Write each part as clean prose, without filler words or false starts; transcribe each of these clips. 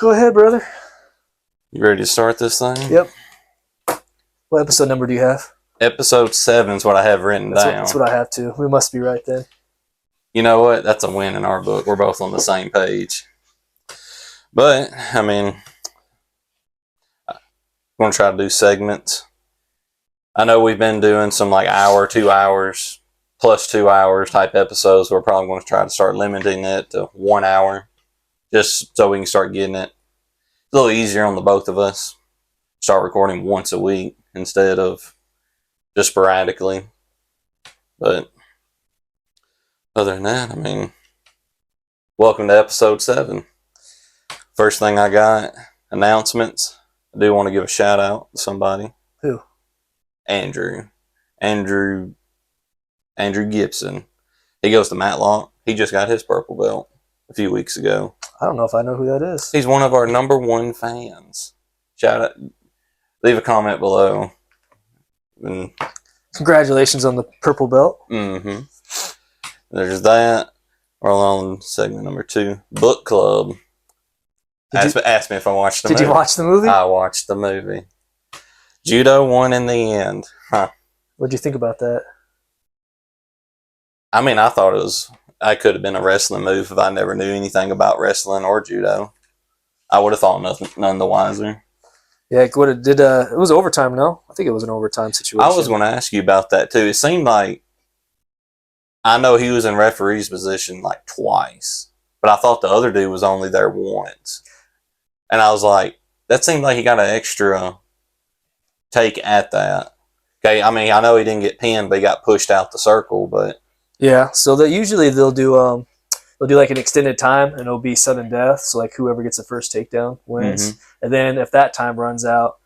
Go ahead, brother. You ready to start this thing? Yep. What episode number do you have? Episode 7 is what I have written down. That's what I have too. We must be right then. You know what? That's a win in our book. We're both on the same page. But, I mean, I'm going to try to do segments. I know we've been doing some like hour, 2 hours, plus 2 hours type episodes. We're probably going to try to start limiting it to 1 hour just so we can start getting it a little easier on the both of us. Start recording once a week instead of just sporadically. But other than that, I mean, welcome to episode 7. First thing I got, announcements. I do want to give a shout out to somebody. Who? Andrew Gibson. He goes to Matlock. He just got his purple belt a few weeks ago. I don't know if I know who that is. He's one of our number 1 fans. Shout out. Leave a comment below. And congratulations on the purple belt. Mm-hmm. There's that. We're on segment number 2. Book club. Ask me if I watched the movie. Did you watch the movie? I watched the movie. Judo won in the end. Huh. What'd you think about that? I mean, I could have been a wrestling move if I never knew anything about wrestling or judo. I would have thought none the wiser. Yeah, it was overtime, no? I think it was an overtime situation. I was going to ask you about that, too. It seemed like, I know he was in referee's position like twice, but I thought the other dude was only there once. And I was like, that seemed like he got an extra take at that. Okay, I mean, I know he didn't get pinned, but he got pushed out the circle, but... Yeah, so they'll do like an extended time, and it'll be sudden death. So like whoever gets the first takedown wins. Mm-hmm. And then if that time runs out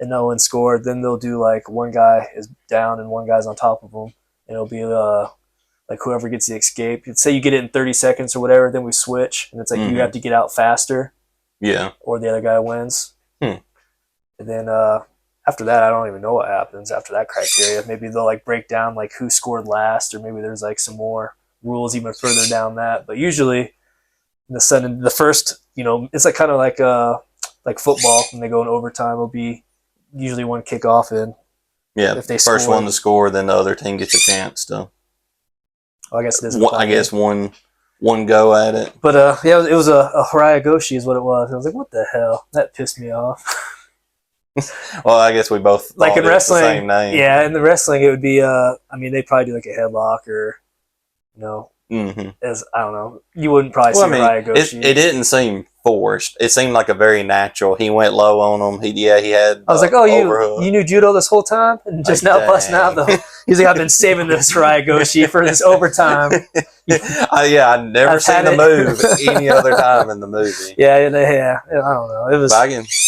and no one scored, then they'll do like one guy is down and one guy's on top of him, and it'll be like whoever gets the escape. Say you get it in 30 seconds or whatever, then we switch, and it's like you have to get out faster. Yeah. Or the other guy wins. And then after that, I don't even know what happens after that criteria. Maybe they'll like break down like who scored last, or maybe there's like some more rules even further down that. But usually the first, it's like kind of like football when they go in overtime. It'll be usually one kickoff in. Yeah, if they first one to score, then the other team gets a chance to. I guess it is. I guess one go at it. But yeah, it was a Haraya is what it was. I was like, what the hell? That pissed me off. Well, I guess we both like in wrestling, the same name. Yeah, in the wrestling, it would be. I mean, they probably do like a headlock or, as I don't know. You wouldn't probably see Haraya It didn't seem forced. It seemed like a very natural. He went low on him. He had. I was like, oh, you knew judo this whole time, and just now busting out though. He's like, I've been saving this Haraya for this overtime. I've never seen the move any other time in the movie. Yeah. I don't know. It was. But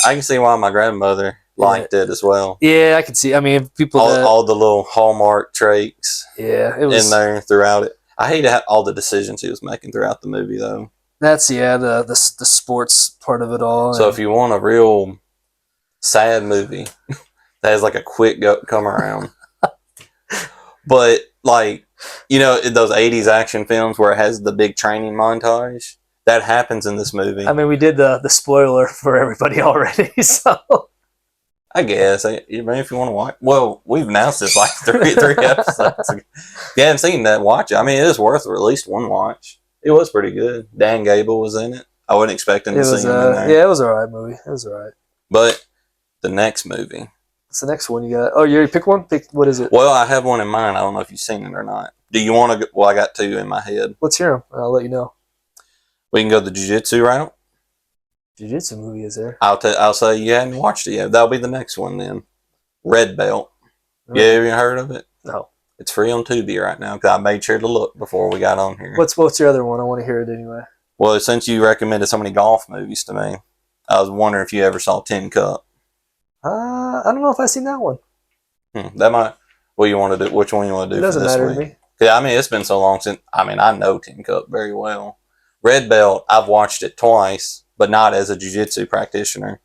I can see why my grandmother liked it as well. Yeah, I can see. I mean, people all the little hallmark traits. Yeah, it was in there throughout it. I hate all the decisions he was making throughout the movie, though. That's the sports part of it all. So if you want a real sad movie that has like a quick come around, but like in those 80s action films where it has the big training montage, that happens in this movie. I mean, we did the spoiler for everybody already, so. I guess. If you want to watch... Well, we've announced this like three episodes ago. If you haven't seen that, watch it. I mean, it is worth at least one watch. It was pretty good. Dan Gable was in it. I wasn't expecting to see him in there. Yeah, it was an alright movie. It was alright. But the next movie... What's the next one you got? Oh, you already pick one? What is it? Well, I have one in mind. I don't know if you've seen it or not. Do you want to... Well, I got 2 in my head. Let's hear them. I'll let you know. We can go the jiu-jitsu route. Jiu-jitsu movie is there? I'll say you hadn't watched it yet. That'll be the next one then. Red Belt. Right. Yeah, have you heard of it? No. It's free on Tubi right now because I made sure to look before we got on here. What's your other one? I want to hear it anyway. Well, since you recommended so many golf movies to me, I was wondering if you ever saw Tin Cup. I don't know if I've seen that one. That might... What you want to do? Which one you want to do? It doesn't matter to me. Yeah, I mean, it's been so long since... I mean, I know Tin Cup very well. Red Belt, I've watched it twice, but not as a jiu-jitsu practitioner.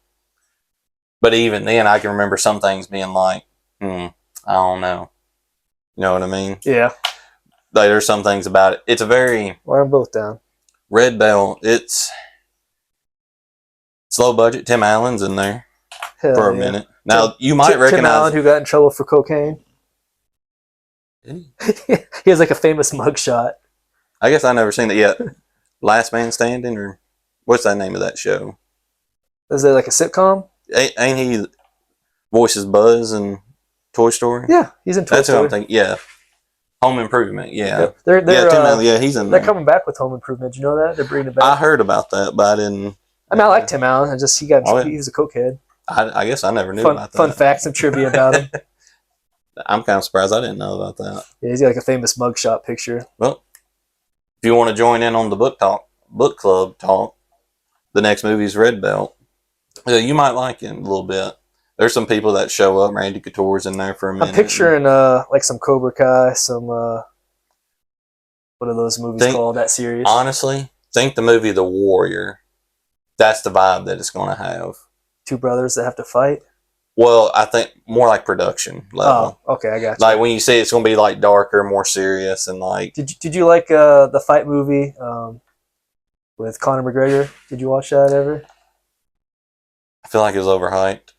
But even then, I can remember some things being like, I don't know. You know what I mean? Yeah. There's some things about it. It's a very... Write them both down. Red Belt, it's... Slow budget. Tim Allen's in there Hell for a yeah. minute. Now you might Tim recognize Allen, who got in trouble for cocaine. He has like a famous mugshot. I guess I never seen it yet. Last Man Standing, or what's that name of that show? Is it like a sitcom? Ain't he voices Buzz in Toy Story? Yeah, he's in Toy That's Story. what I'm thinking. Yeah, Home Improvement. Yeah, Yep. They're yeah, Tim Allen. Yeah, he's in they're there. coming back with Home Improvement. Did you know that they're bringing it back? I heard about that, but I didn't. I mean, I like Tim Allen. Oh, yeah. He was a cokehead. I guess I never knew about that. Fun facts and trivia about him. I'm kind of surprised I didn't know about that. Yeah, he's got like a famous mugshot picture. Well, if you want to join in on the book club talk, the next movie is Red Belt. You might like it a little bit. There's some people that show up. Randy Couture's in there for a minute. I'm picturing like some Cobra Kai, some what are those movies called? That series. Honestly, think the movie The Warrior. That's the vibe that it's going to have. Two brothers that have to fight. Well, I think more like production level. Oh, okay, I got you. Like when you say it's going to be like darker, more serious, and like. Did you like the fight movie with Conor McGregor? Did you watch that ever? I feel like it was overhyped.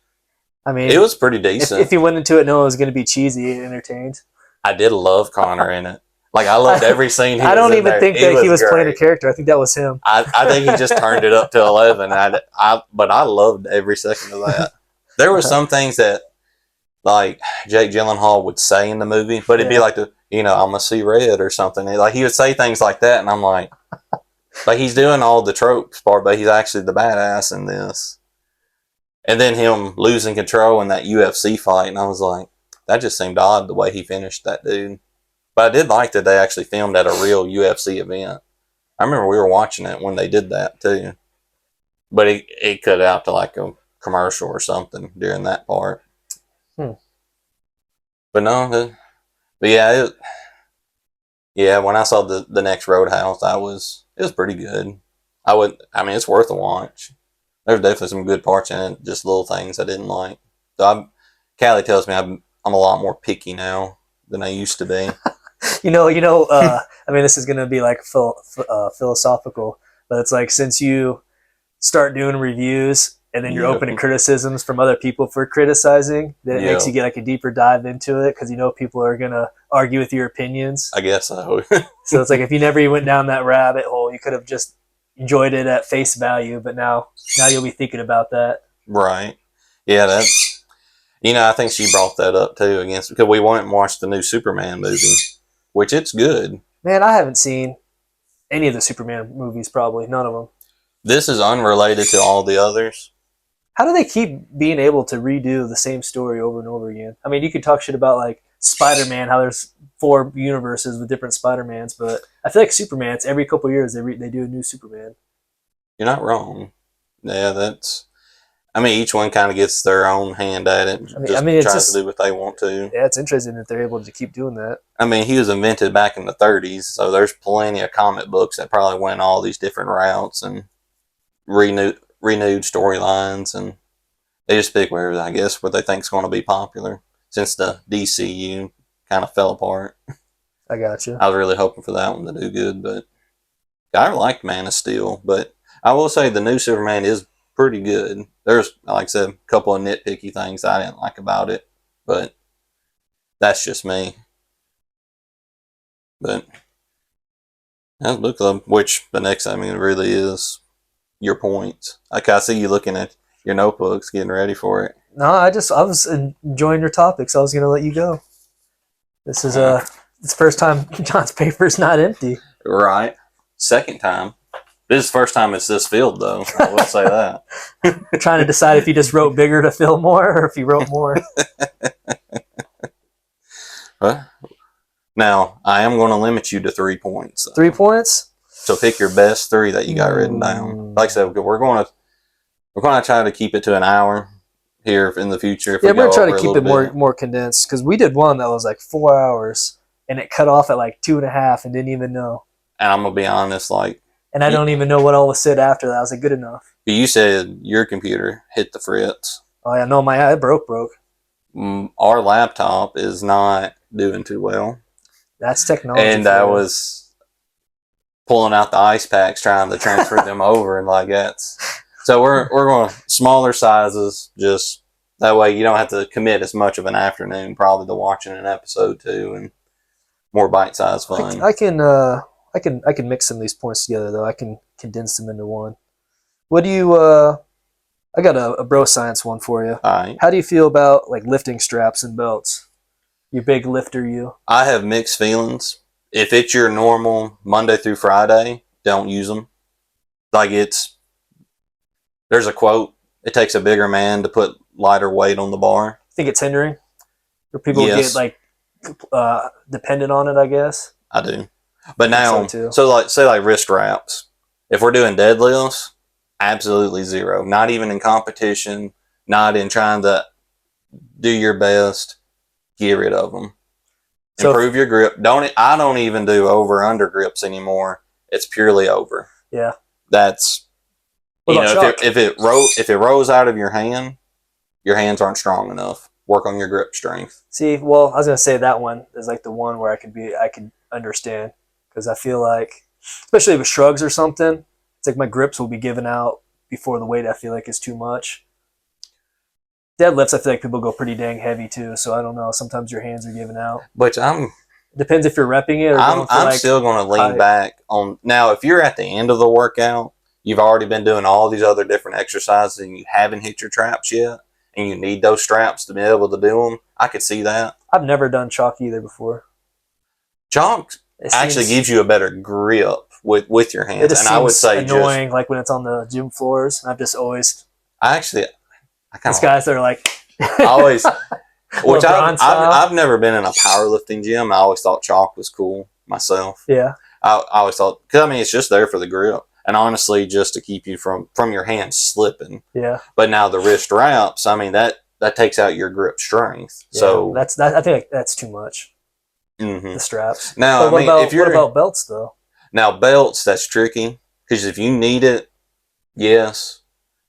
I mean, it was pretty decent. If you went into it knowing it was going to be cheesy and entertained. I did love Conor in it. Like I loved every scene. I don't even think that he was playing a character. I think that was him. I think he just turned it up to 11. But I loved every second of that. There were some things that, like Jake Gyllenhaal would say in the movie, but it'd be like I'm gonna see red or something. Like he would say things like that, and I'm like he's doing all the tropes part, but he's actually the badass in this. And then him losing control in that UFC fight, and I was like, that just seemed odd the way he finished that dude. But I did like that they actually filmed at a real UFC event. I remember we were watching it when they did that too. But it cut out to like a commercial or something during that part. But no, when I saw the next Roadhouse, it was pretty good. It's worth a watch. There's definitely some good parts in it, just little things I didn't like. So Callie tells me I'm a lot more picky now than I used to be. This is going to be like philosophical, but it's like since you start doing reviews and then you're open to criticisms from other people for criticizing, then it makes you get like a deeper dive into it because people are going to argue with your opinions. I guess so. So it's like if you never went down that rabbit hole, you could have just enjoyed it at face value, but now you'll be thinking about that. Right. Yeah, that's... I think she brought that up too because we went and watched the new Superman movie, which it's good. Man, I haven't seen any of the Superman movies, probably. None of them. This is unrelated to all the others. How do they keep being able to redo the same story over and over again? I mean, you could talk shit about like Spider-Man, how there's 4 universes with different Spider-Mans, but I feel like Superman, it's every couple of years they do a new Superman. You're not wrong. Yeah, that's... each one kind of gets their own hand at it. Tries to do what they want to. Yeah, it's interesting that they're able to keep doing that. He was invented back in the 30s, so there's plenty of comic books that probably went all these different routes and renewed storylines, and they just pick where they think is going to be popular. Since the DCU kind of fell apart. I got you. I was really hoping for that one to do good, but I liked Man of Steel, but I will say the new Superman is pretty good. There's, like I said, a couple of nitpicky things I didn't like about it, but that's just me. But that's book club, which the next really is your points. Like I see you looking at your notebooks, getting ready for it. No, I was enjoying your topics. I was going to let you go. This is it's first time John's paper's not empty. Right. Second time. This is the first time it's this filled, though. I will say that. Trying to decide if you just wrote bigger to fill more or if you wrote more. Now, I am going to limit you to 3 points. 3 points? So pick your best 3 that you got written down. Like I said, we're going to try to keep it to an hour here in the future. We're going to try to keep it more condensed because we did one that was like 4 hours and it cut off at like 2.5 and didn't even know. And I'm going to be honest, and I don't even know what all was said after that. I was like, good enough. You said your computer hit the fritz. Oh, yeah. No, it broke. Our laptop is not doing too well. That's technology. And I was pulling out the ice packs trying to transfer them over and that's... So we're going smaller sizes, just that way you don't have to commit as much of an afternoon probably to watching an episode too, and more bite-sized fun. I can mix some of these points together though. I can condense them into one. What do you? I got a bro science one for you. All right. How do you feel about like lifting straps and belts? You big lifter, you? I have mixed feelings. If it's your normal Monday through Friday, don't use them. Like there's a quote, it takes a bigger man to put lighter weight on the bar. I think it's hindering. Or people get like dependent on it, I guess. I do. But now, so like say like wrist wraps. If we're doing deadlifts, absolutely zero. Not even in competition, not in trying to do your best. Get rid of them. Improve your grip. I don't even do over under grips anymore. It's purely over. Yeah. That's if it rolls out of your hands aren't strong enough. Work on your grip strength. See, well, I was gonna say that one is like the one where I could understand, because I feel like, especially with shrugs or something, it's like my grips will be given out before the weight I feel like is too much. Deadlifts, I feel like people go pretty dang heavy too, so I don't know. Sometimes your hands are giving out. But depends if you're repping it. Or I'm still going to lean back on now. If you're at the end of the workout, you've already been doing all these other different exercises, and you haven't hit your traps yet, and you need those straps to be able to do them. I could see that. I've never done chalk either before. Chalk actually gives you a better grip with your hands, and I would say annoying, like when it's on the gym floors. I've just always. These guys that are like always, which I've never been in a powerlifting gym. I always thought chalk was cool myself. Yeah, I always thought, because I mean it's just there for the grip, and honestly just to keep you from your hands slipping. Yeah. But now the wrist wraps, I mean that takes out your grip strength. Yeah, so I think that's too much. Mm-hmm. The straps. Now, what about belts though? Now belts, that's tricky, because if you need it, yes.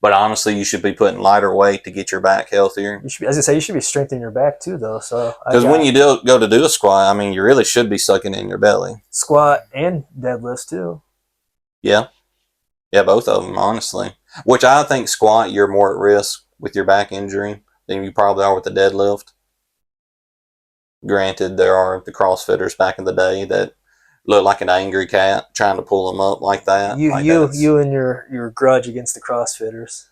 But honestly, you should be putting lighter weight to get your back healthier. As I say, you should be strengthening your back too, though. So because when you go to do a squat, I mean, you really should be sucking in your belly. Squat and deadlifts too. Yeah, both of them, honestly. Which I think squat, you're more at risk with your back injury than you probably are with the deadlift. Granted, there are the CrossFitters back in the day that look like an angry cat trying to pull them up like that. You and your grudge against the CrossFitters.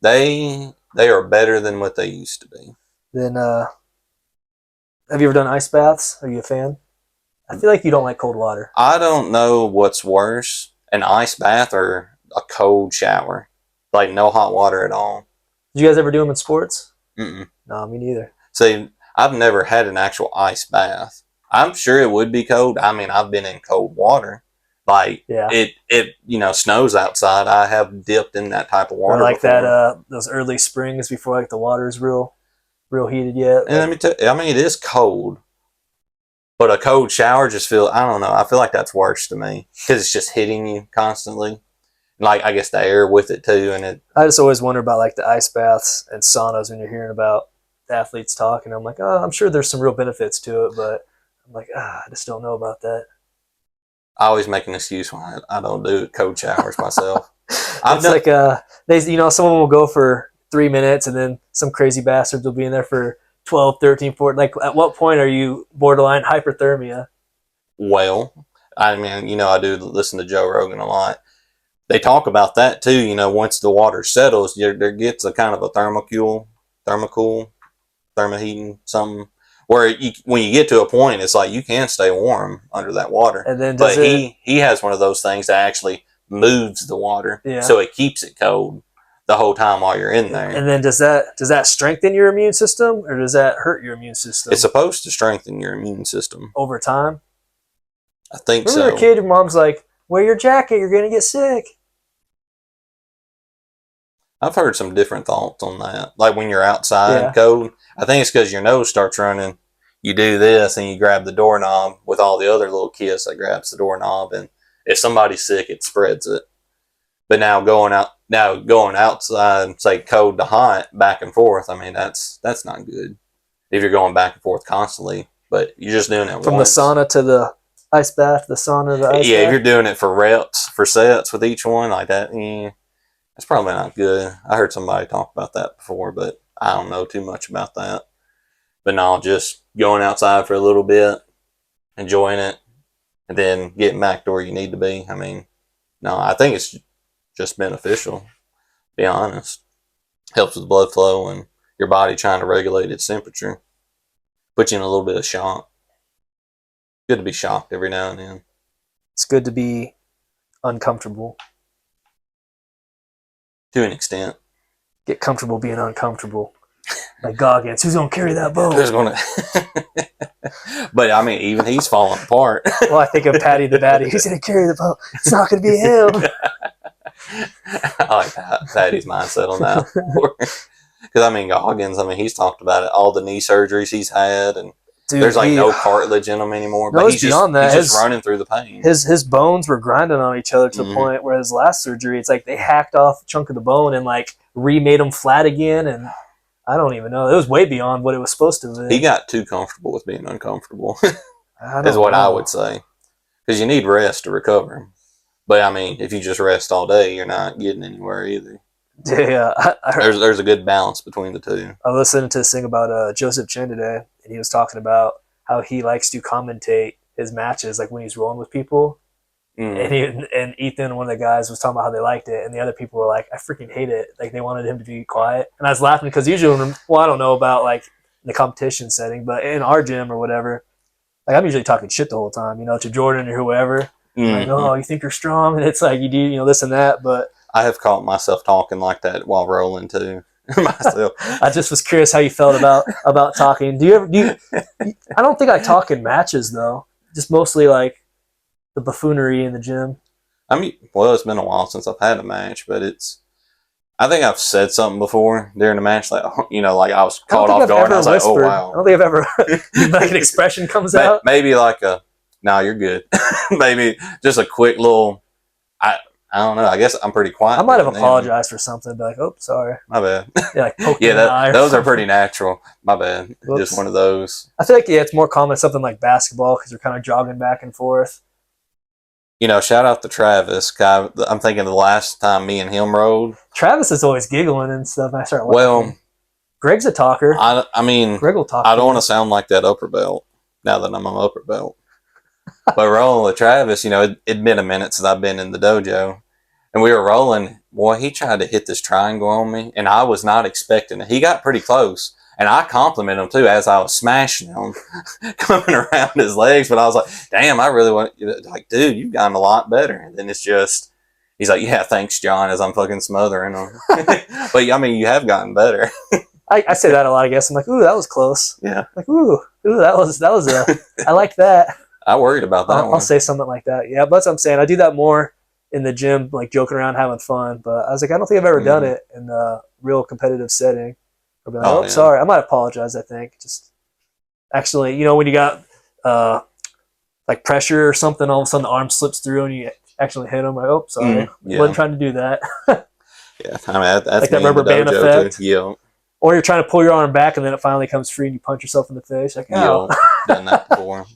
They are better than what they used to be. Then, have you ever done ice baths? Are you a fan? I feel like you don't like cold water. I don't know what's worse, an ice bath or a cold shower. Like no hot water at all. Did you guys ever do them in sports? Mm-mm. No, me neither. See, I've never had an actual ice bath. I'm sure it would be cold. I mean, I've been in cold water. Like it snows outside. I have dipped in that type of water. Or like before. that those early springs before like the water's real heated yet. And let me tell you, I mean, it is cold. But a cold shower just I don't know. I feel like that's worse to me because it's just hitting you constantly. Like I guess the air with it too, I just always wonder about like the ice baths and saunas when you're hearing about the athletes talking. I'm like, oh, I'm sure there's some real benefits to it, but I'm like, I just don't know about that. I always make an excuse when I don't do cold showers myself. Someone will go for 3 minutes and then some crazy bastards will be in there for 12, 13, 14. Like, at what point are you borderline hyperthermia? Well, I mean, I do listen to Joe Rogan a lot. They talk about that too. Once the water settles, there gets a kind of a thermoheating, something. Where when you get to a point, it's like you can stay warm under that water. And then he has one of those things that actually moves the water, so it keeps it cold the whole time while you're in there. And then does that strengthen your immune system, or does that hurt your immune system? It's supposed to strengthen your immune system over time. I think so. Remember, you're a kid, your mom's like, "Wear your jacket, you're gonna get sick." I've heard some different thoughts on that. Like when you're outside cold, I think it's because your nose starts running. You do this and you grab the doorknob with all the other little kids that grabs the doorknob, and if somebody's sick, it spreads it. But now going outside, say cold to hot, back and forth. I mean, that's not good if you're going back and forth constantly. But you're just doing it from once. The sauna to the ice bath, the sauna to the ice bath. Yeah, if you're doing it for reps, for sets with each one like that, That's probably not good. I heard somebody talk about that before, but I don't know too much about that. But no, just going outside for a little bit, enjoying it, and then getting back to where you need to be. I mean, no, I think it's just beneficial, to be honest. Helps with blood flow and your body trying to regulate its temperature. Puts you in a little bit of shock. Good to be shocked every now and then. It's good to be uncomfortable. To an extent. Get comfortable being uncomfortable. Like Goggins, who's gonna carry that boat? Who's gonna? But I mean, even he's falling apart. Well, I think of Patty the Batty. Who's gonna carry the boat? It's not gonna be him. I like Patty's mindset on that. Because I mean, Goggins. I mean, he's talked about it. All the knee surgeries he's had, and dude, there's like no cartilage in him anymore. No, but he's beyond that. He's just running through the pain. His bones were grinding on each other to the point where his last surgery, it's like they hacked off a chunk of the bone and like remade him flat again, and I don't even know. It was way beyond what it was supposed to be. He got too comfortable with being uncomfortable. Is what I would say. Because you need rest to recover. But I mean, if you just rest all day, you're not getting anywhere either. Yeah, there's a good balance between the two. I listened to this thing about Joseph Chen today, and he was talking about how he likes to commentate his matches, like when he's rolling with people. And Ethan, one of the guys, was talking about how they liked it, and the other people were like, "I freaking hate it!" Like they wanted him to be quiet, and I was laughing because usually, I don't know about like in the competition setting, but in our gym or whatever, like I'm usually talking shit the whole time, to Jordan or whoever. Like, oh, you think you're strong, and it's like you do, this and that. But I have caught myself talking like that while rolling too. Myself. I just was curious how you felt about talking. I don't think I talk in matches though. Just mostly like the buffoonery in the gym. I mean, well, it's been a while since I've had a match, but I think I've said something before during the match, like like I was caught off guard. And I was like, "Oh wow!" I don't think I've ever like an expression comes out. Maybe like "No, you're good." Maybe just a quick little. I don't know. I guess I'm pretty quiet. I might have apologized for something. Be like, "Oh, sorry." My bad. Yeah, like those are pretty natural. My bad. Whoops. Just one of those. I feel like it's more common something like basketball because you're kind of jogging back and forth. Shout out to Travis. I'm thinking the last time me and him rode. Travis is always giggling and stuff. And I start laughing. Well, Greg's a talker. I mean, Greg will talk. I don't want to sound like that upper belt now that I'm on upper belt. But rolling with Travis, it'd been a minute since I've been in the dojo. And we were rolling. Boy, he tried to hit this triangle on me, and I was not expecting it. He got pretty close. And I complimented him, too, as I was smashing him, coming around his legs. But I was like, damn, I really want you to, like, dude, you've gotten a lot better. And then it's just, he's like, yeah, thanks, John, as I'm fucking smothering him. But, I mean, you have gotten better. I say that a lot, I guess. I'm like, ooh, that was close. Yeah. Like, ooh, that was I like that. I worried about that one. I'll say something like that. Yeah, but that's what I'm saying. I do that more in the gym, like joking around, having fun. But I was like, I don't think I've ever done it in a real competitive setting. I'll be like, sorry. I might apologize, I think. Just actually, when you got like pressure or something, all of a sudden the arm slips through and you actually hit them. Like, oh, sorry. I wasn't trying to do that. Yeah, I mean, that's like that rubber band effect. Yeah. Or you're trying to pull your arm back and then it finally comes free and you punch yourself in the face. Like, ow. Done that before.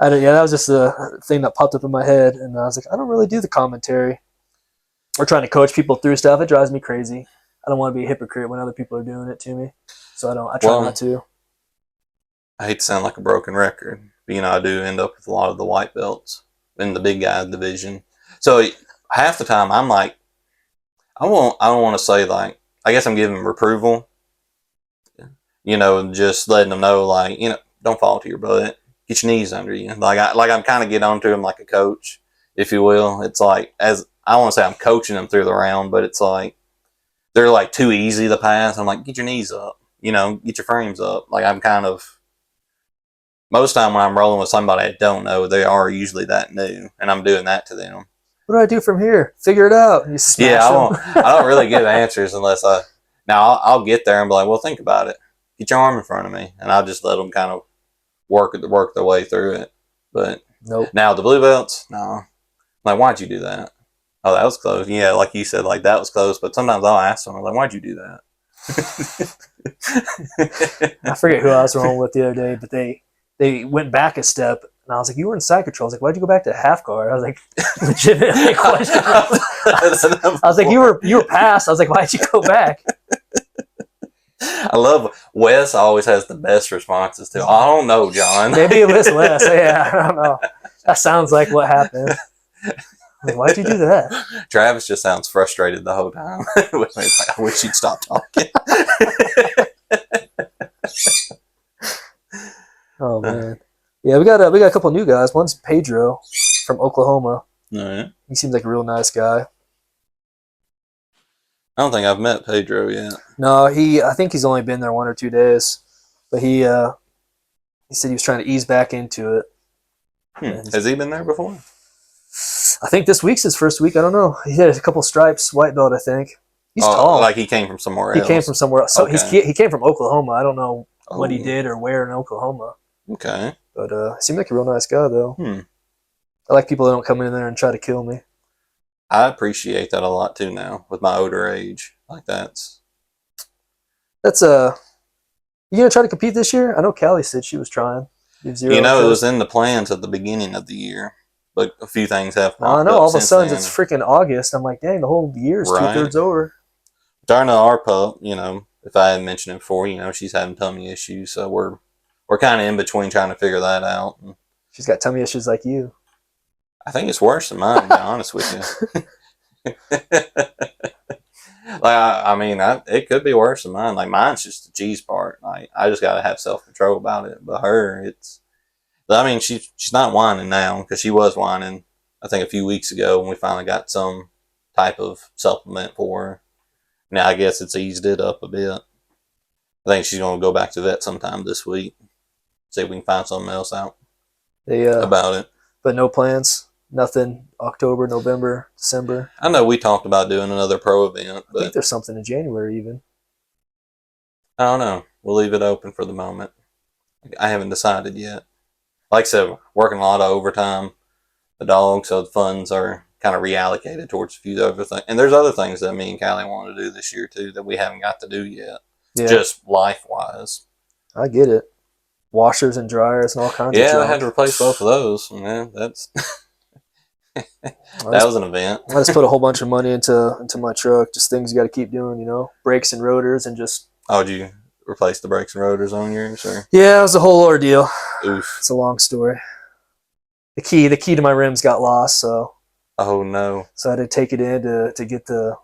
That was just a thing that popped up in my head, and I was like, I don't really do the commentary or trying to coach people through stuff. It drives me crazy. I don't want to be a hypocrite when other people are doing it to me, so I try not to. I hate to sound like a broken record, but I do end up with a lot of the white belts in the big guy division. So half the time I'm like, I don't want to say like, I guess I'm giving them reproval, just letting them know like, don't fall to your butt. Get your knees under you. Like I'm kind of getting on to them like a coach, if you will. It's like, as I don't want to say I'm coaching them through the round, but it's like they're like too easy to pass. I'm like, get your knees up, get your frames up. Like I'm kind of, most time when I'm rolling with somebody I don't know, they are usually that new, and I'm doing that to them. What do I do from here? Figure it out. You smash I don't really give answers unless I'll get there and be like, well, think about it. Get your arm in front of me, and I'll just let them kind of work their way through it. But nope. Now the blue belts, no. Like, why'd you do that? Oh, that was close. Yeah, like you said, like that was close. But sometimes I'll ask them, like, why'd you do that? I forget who I was rolling with the other day, but they went back a step. And I was like, you were in side control. I was like, why'd you go back to half guard? I was like, legitimately questioning. I was like, you were passed. I was like, why'd you go back? I love Wes. Always has the best responses to. I don't know, John. Maybe it was Wes. Yeah, I don't know. That sounds like what happened. Like, why'd you do that? Travis just sounds frustrated the whole time. Like, I wish you'd stop talking. Oh man, yeah, we got a couple new guys. One's Pedro from Oklahoma. Right. He seems like a real nice guy. I don't think I've met Pedro yet. No, I think he's only been there 1 or 2 days, but he said he was trying to ease back into it. Has he been there before? I think this week's his first week. I don't know. He had a couple stripes, white belt, I think. He's tall. Like he came from somewhere else. He came from somewhere else. So Okay. he came from Oklahoma. I don't know what he did or where in Oklahoma. Okay. But he seemed like a real nice guy, though. I like people that don't come in there and try to kill me. I appreciate that a lot too now with my older age. Like that's you gonna try to compete this year? I know Callie said she was trying. it was in the plans at the beginning of the year, but a few things have popped I know up all of a since sudden then. it's freaking August. I'm like, dang, the whole year's Right. 2/3 over. Darna, our pup, if I hadn't mentioned it before, she's having tummy issues, so we're kind of in between trying to figure that out. She's got tummy issues like you. I think it's worse than mine, to be honest with you. It could be worse than mine. Like mine's just the cheese part. Like I just gotta have self control about it. But her, she's not whining now because she was whining. I think a few weeks ago when we finally got some type of supplement for her. Now I guess it's eased it up a bit. I think she's gonna go back to that sometime this week. See if we can find something else out about it. But no plans. Nothing. October, November, December. I know we talked about doing another pro event, but I think there's something in January even. I don't know. We'll leave it open for the moment. I haven't decided yet. Like I said, working a lot of overtime. The dog, so the funds are kind of reallocated towards a few other things. And there's other things that me and Callie want to do this year too that we haven't got to do yet. Yeah. Just life wise. I get it. Washers and dryers and all kinds of junk. Yeah, I had to replace both of those. Man, that's that was an event. I just put a whole bunch of money into my truck. Just things you got to keep doing, brakes and rotors and just. Oh, did you replace the brakes and rotors on yours? Or? Yeah, it was a whole ordeal. Oof. It's a long story. The key to my rims got lost, so. Oh no. So I had to take it in to get the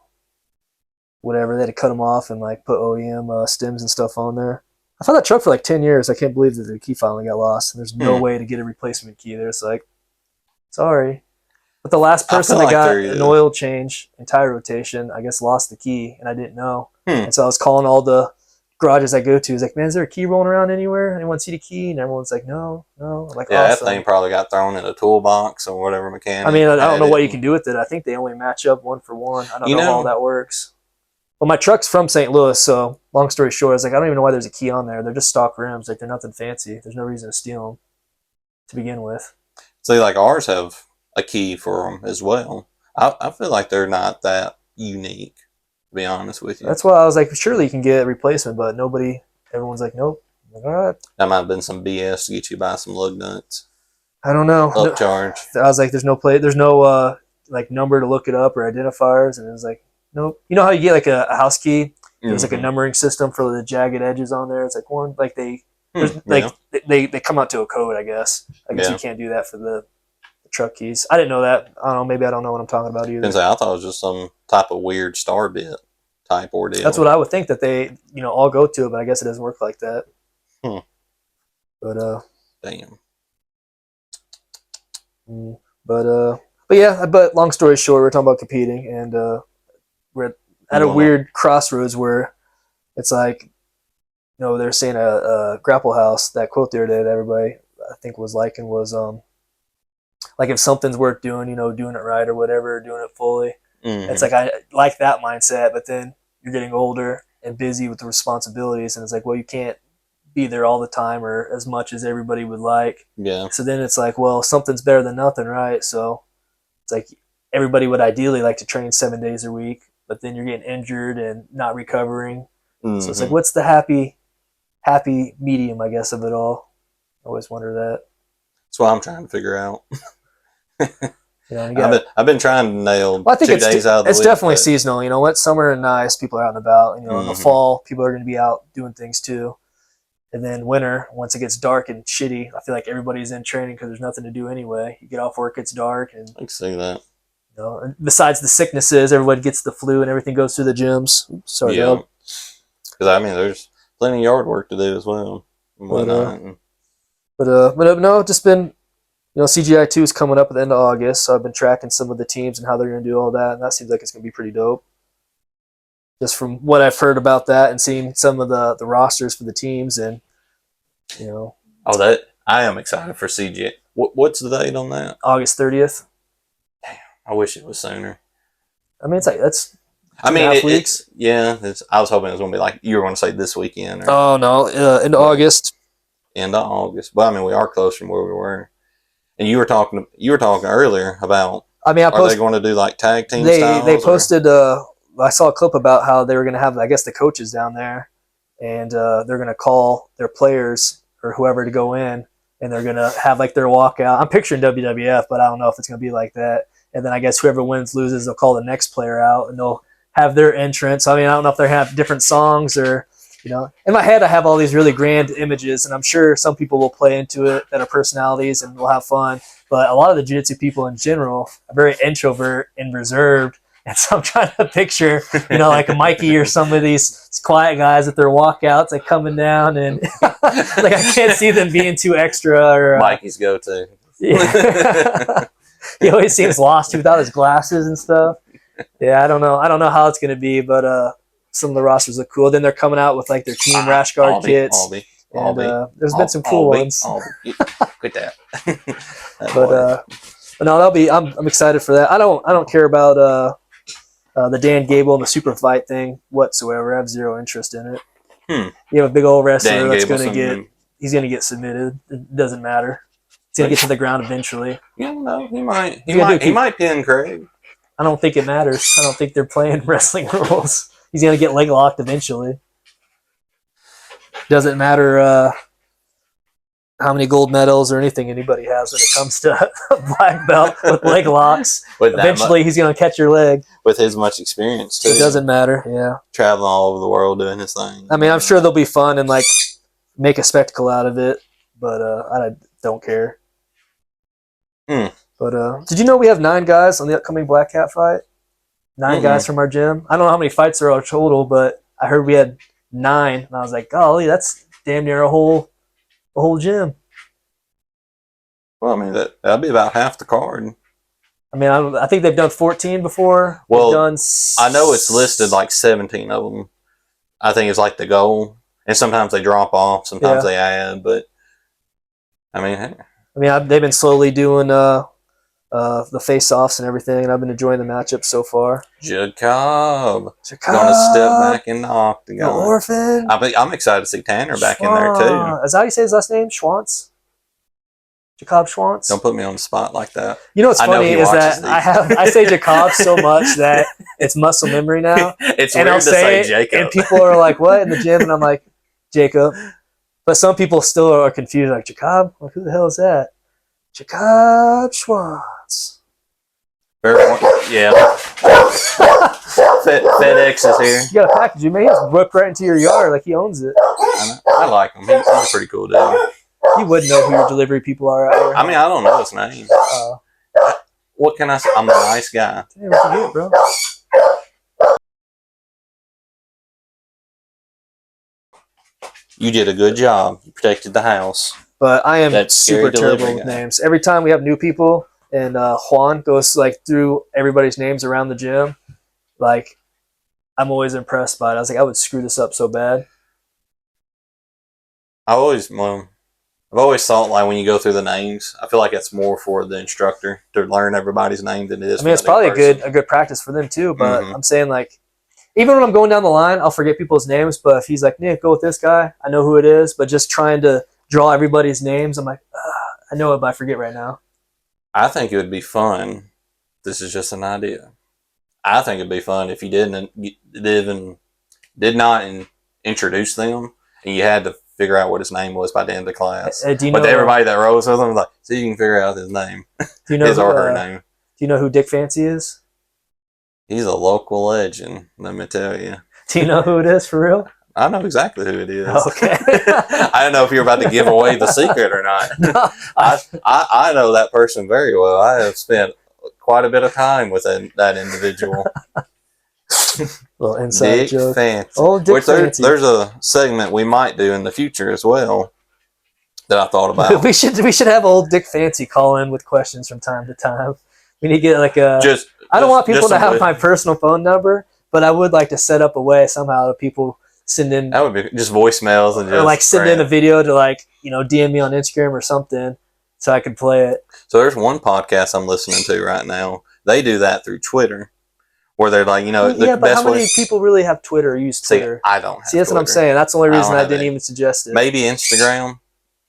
whatever. They had to cut them off and put OEM stems and stuff on there. I've had that truck for 10 years. I can't believe that the key finally got lost. And there's no way to get a replacement key. They're just sorry. But the last person that got an oil change and tire rotation, I guess, lost the key, and I didn't know. And so I was calling all the garages I go to. He's like, man, is there a key rolling around anywhere? Anyone see the key? And everyone's like, no. I'm like, yeah, awesome. That thing probably got thrown in a toolbox or whatever mechanic. I don't know what you can do with it. I think they only match up 1 for 1. I don't know how all that works. Well, my truck's from St. Louis, so long story short, I was like, I don't even know why there's a key on there. They're just stock rims. They're nothing fancy. There's no reason to steal them to begin with. See, ours have a key for them as well. I feel like they're not that unique, to be honest with you. That's why I was like, surely you can get a replacement, but everyone's like, nope. I'm like, all right. That might have been some BS to get you by some lug nuts. I don't know. Upcharge. I was like, there's no number to look it up or identifiers, and it was like, nope. You know how you get a house key? There's a numbering system for the jagged edges on there. It's one they come out to a code, I guess. You can't do that for the truck keys. I didn't know that. I don't know. Maybe I don't know what I'm talking about either. I thought it was just some type of weird star bit type ordeal. That's what I would think that they all go to, but I guess it doesn't work like that. But damn. But long story short, we're talking about competing, and we're at a weird crossroads where it's they're saying a grapple house. That quote there that everybody I think was liking was if something's worth doing, doing it right or whatever, doing it fully. It's I like that mindset, but then you're getting older and busy with the responsibilities, and it's well, you can't be there all the time or as much as everybody would like. Yeah. So then it's well, something's better than nothing, right? So it's everybody would ideally like to train 7 days a week, but then you're getting injured and not recovering. So it's what's the happy medium, I guess, of it all? I always wonder that. That's what I'm trying to figure out. You know, you I've been trying to nail well, I think 2 days out of the week. It's definitely seasonal. You know what? Summer and nice, people are out and about. You know, in the Mhm. fall, people are going to be out doing things too. And then winter, once it gets dark and shitty, I feel like everybody's in training because there's nothing to do anyway. You get off work, it's dark, and I can see that. you know, and besides the sicknesses, everybody gets the flu and everything goes through the gyms. Sorry, Yeah. dog. Because, I mean, there's plenty of yard work to do as well. And whatnot. But no, just been, you know, CGI 2 is coming up at the end of August, so I've been tracking some of the teams and how they're going to do all that, and that seems like it's going to be pretty dope. Just from what I've heard about that and seeing some of the rosters for the teams, and you know, I am excited for CGI. What's the date on that? August 30th. I wish it was sooner. I mean, it's like that's I mean, 2.5 weeks. I was hoping it was going to be like you were going to say this weekend or Oh no, into August. end of August. But I mean, we are close from where we were. And you were talking earlier about. I mean, Are they going to do like tag team they styles? they posted. I saw a clip about how they were going to have, I guess, the coaches down there, and they're going to call their players or whoever to go in, and they're going to have like their walkout. I'm picturing WWF, but I don't know if it's going to be like that. And then I guess whoever wins loses, they'll call the next player out, and they'll have their entrance. I mean, I don't know if they have different songs or, you know. In my head, I have all these really grand images, and I'm sure some people will play into it that are personalities and will have fun. But a lot of the jiu-jitsu people in general are very introvert and reserved. And so I'm trying to picture, you know, like a Mikey or some of these quiet guys at their walkouts, like coming down, and like I can't see them being too extra. Or Mikey's go-to. Yeah. He always seems lost without his glasses and stuff. Yeah, I don't know how it's gonna be, but some of the rosters look cool. Then they're coming out with like their team rash guard kits. There's been some cool ones. Quit that. But no, that'll be. I'm excited for that. I don't care about the Dan Gable and the super fight thing whatsoever. I have zero interest in it. You have a big old wrestler that's he's gonna get submitted. It doesn't matter. He's gonna get to the ground eventually. You don't know. He might pin Craig. I don't think it matters. I don't think they're playing wrestling rules. He's gonna get leg locked eventually. Doesn't matter how many gold medals or anything anybody has when it comes to black belt with leg locks. Eventually, he's gonna catch your leg. With his much experience too. It doesn't matter. Yeah, traveling all over the world doing his thing. I mean, I'm sure they'll be fun and like make a spectacle out of it, but I don't care. But did you know we have 9 guys on the upcoming Black Cat fight? 9 guys from our gym. I don't know how many fights there are total, but I heard we had 9, and I was like, golly, that's damn near a whole gym. Well, I mean that'd be about half the card. I mean, I think they've done 14 before. Well, I know it's listed like 17 of them. I think it's like the goal, and sometimes they drop off, sometimes they add. But I mean, they've been slowly doing the face-offs and everything, and I've been enjoying the matchups so far. Jacob gonna step back in the octagon. The orphan. I'm excited to see Tanner back in there too. Is that how you say his last name? Schwantz? Jacob Schwantz? Don't put me on the spot like that. You know what's funny is that I say Jacob so much that it's muscle memory now. It's weird to say Jacob. And people are like, what? In the gym? And I'm like, Jacob. But some people still are confused, like, Jacob? Like, who the hell is that? Jacob Schwantz. Yeah. FedEx is here. You got a package, man. He just whipped right into your yard like he owns it. I like him. He's a pretty cool dude. You wouldn't know who your delivery people are out here. I mean, I don't know his name. What can I say? I'm a nice guy. Hey, what you get, bro? You did a good job. You protected the house. But I am super terrible with names. Every time we have new people and Juan goes like through everybody's names around the gym, like I'm always impressed by it. I was like, I would screw this up so bad. I've always thought like when you go through the names, I feel like it's more for the instructor to learn everybody's name than it is. I mean, it's probably a good practice for them too. But I'm saying like, even when I'm going down the line, I'll forget people's names. But if he's like, Nick, go with this guy, I know who it is. But just trying to draw everybody's names, I'm like, I know it, but I forget right now. I think it would be fun. This is just an idea. I think it'd be fun if you did not introduce them, and you had to figure out what his name was by the end of the class. Do you know, but everybody that rolls with him was like, see, you can figure out his name. Do you know his or her name. Do you know who Dick Fancy is? He's a local legend, let me tell you. Do you know who it is for real? I know exactly who it is. Okay. I don't know if you're about to give away the secret or not. No, I know that person very well. I have spent quite a bit of time with that individual. Little inside Dick joke. Fancy. Oh, Dick Fancy. There's a segment we might do in the future as well that I thought about. we should have old Dick Fancy call in with questions from time to time. We need to get like a. I don't want people to have my personal phone number, but I would like to set up a way somehow that people send in. That would be just voicemails and just or like send in a video to DM me on Instagram or something so I can play it. So there's one podcast I'm listening to right now. They do that through Twitter, where they're like, the but best how many way. people really have Twitter or use Twitter? See, I don't. Have that's Twitter. what I'm saying. That's the only reason I have didn't it. even suggest it. Maybe Instagram.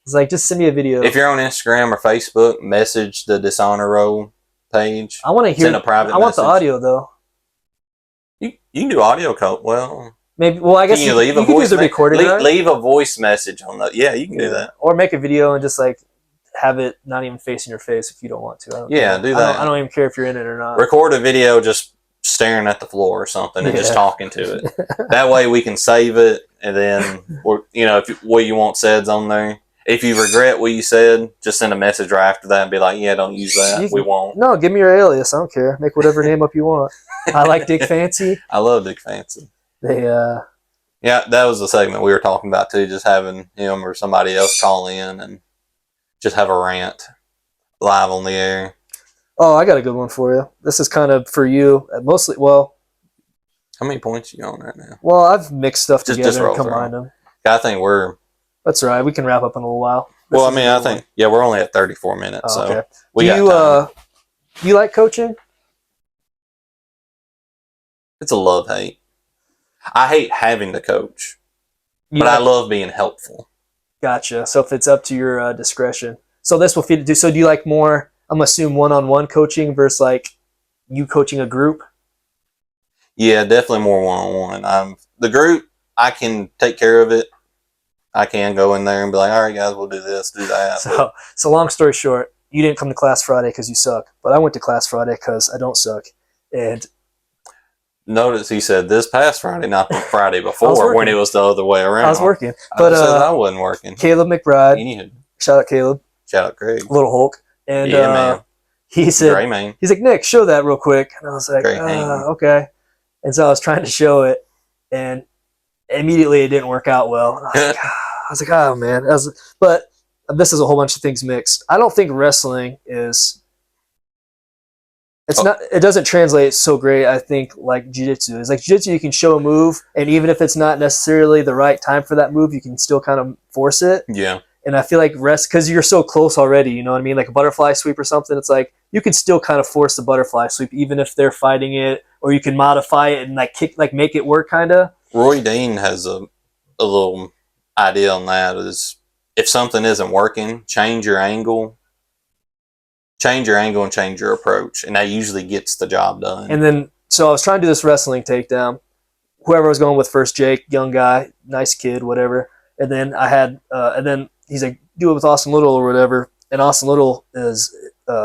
It's like, just send me a video. If you're on Instagram or Facebook, message the Dishonor Roll page. I want to hear. Send a private I want message. the audio though. You can do audio code. Well, maybe. Well, I guess you can use the recording. Leave a voice message on that. Yeah, you can do that. Or make a video and just like have it not even facing your face if you don't want to. Do that. I don't even care if you're in it or not. Record a video just staring at the floor or something and just talking to it. That way we can save it, and then if what you want said's on there. If you regret what you said, just send a message right after that and be like, yeah, don't use that. We won't. No, give me your alias. I don't care. Make whatever name up you want. I like Dick Fancy. I love Dick Fancy. Yeah, that was the segment we were talking about too, just having him or somebody else call in and just have a rant live on the air. Oh, I got a good one for you. This is kind of for you, mostly. Well, how many points are you on right now? Well, I've mixed stuff together and combined them. I think we're... That's right. We can wrap up in a little while. I think we're only at 34 minutes. Oh, okay. So we got time. Do you like coaching? It's a love-hate. I hate having to coach, but I love being helpful. Gotcha. So if it's up to your discretion. So this will feed into. So do you like more, I'm assuming, one-on-one coaching versus like you coaching a group? Yeah, definitely more one-on-one. The group, I can take care of it. I can go in there and be like, all right, guys, we'll do this, do that. So long story short, you didn't come to class Friday because you suck, but I went to class Friday because I don't suck. And notice he said this past Friday, not the Friday before when it was the other way around. I was working. But I wasn't working. Caleb McBride. Anywho. Shout out Caleb. Shout out Craig. Little Hulk. And man. He said, Gray man. He's like, Nick, show that real quick. And I was like, okay. And so I was trying to show it, and immediately it didn't work out well. I was like, oh man. But this is a whole bunch of things mixed. I don't think wrestling is. It doesn't translate so great, I think, like jiu-jitsu. It's like jiu-jitsu, you can show a move, and even if it's not necessarily the right time for that move, you can still kind of force it. Yeah. And I feel like because you're so close already, you know what I mean? Like a butterfly sweep or something, it's like you can still kind of force the butterfly sweep, even if they're fighting it, or you can modify it and make it work, kind of. Roy Dean has a little idea on that, is if something isn't working, change your angle and change your approach, and that usually gets the job done. And then, so I was trying to do this wrestling takedown. Whoever I was going with first, Jake, young guy, nice kid, whatever. And then I had, and then he's like, do it with Austin Little or whatever. And Austin Little is,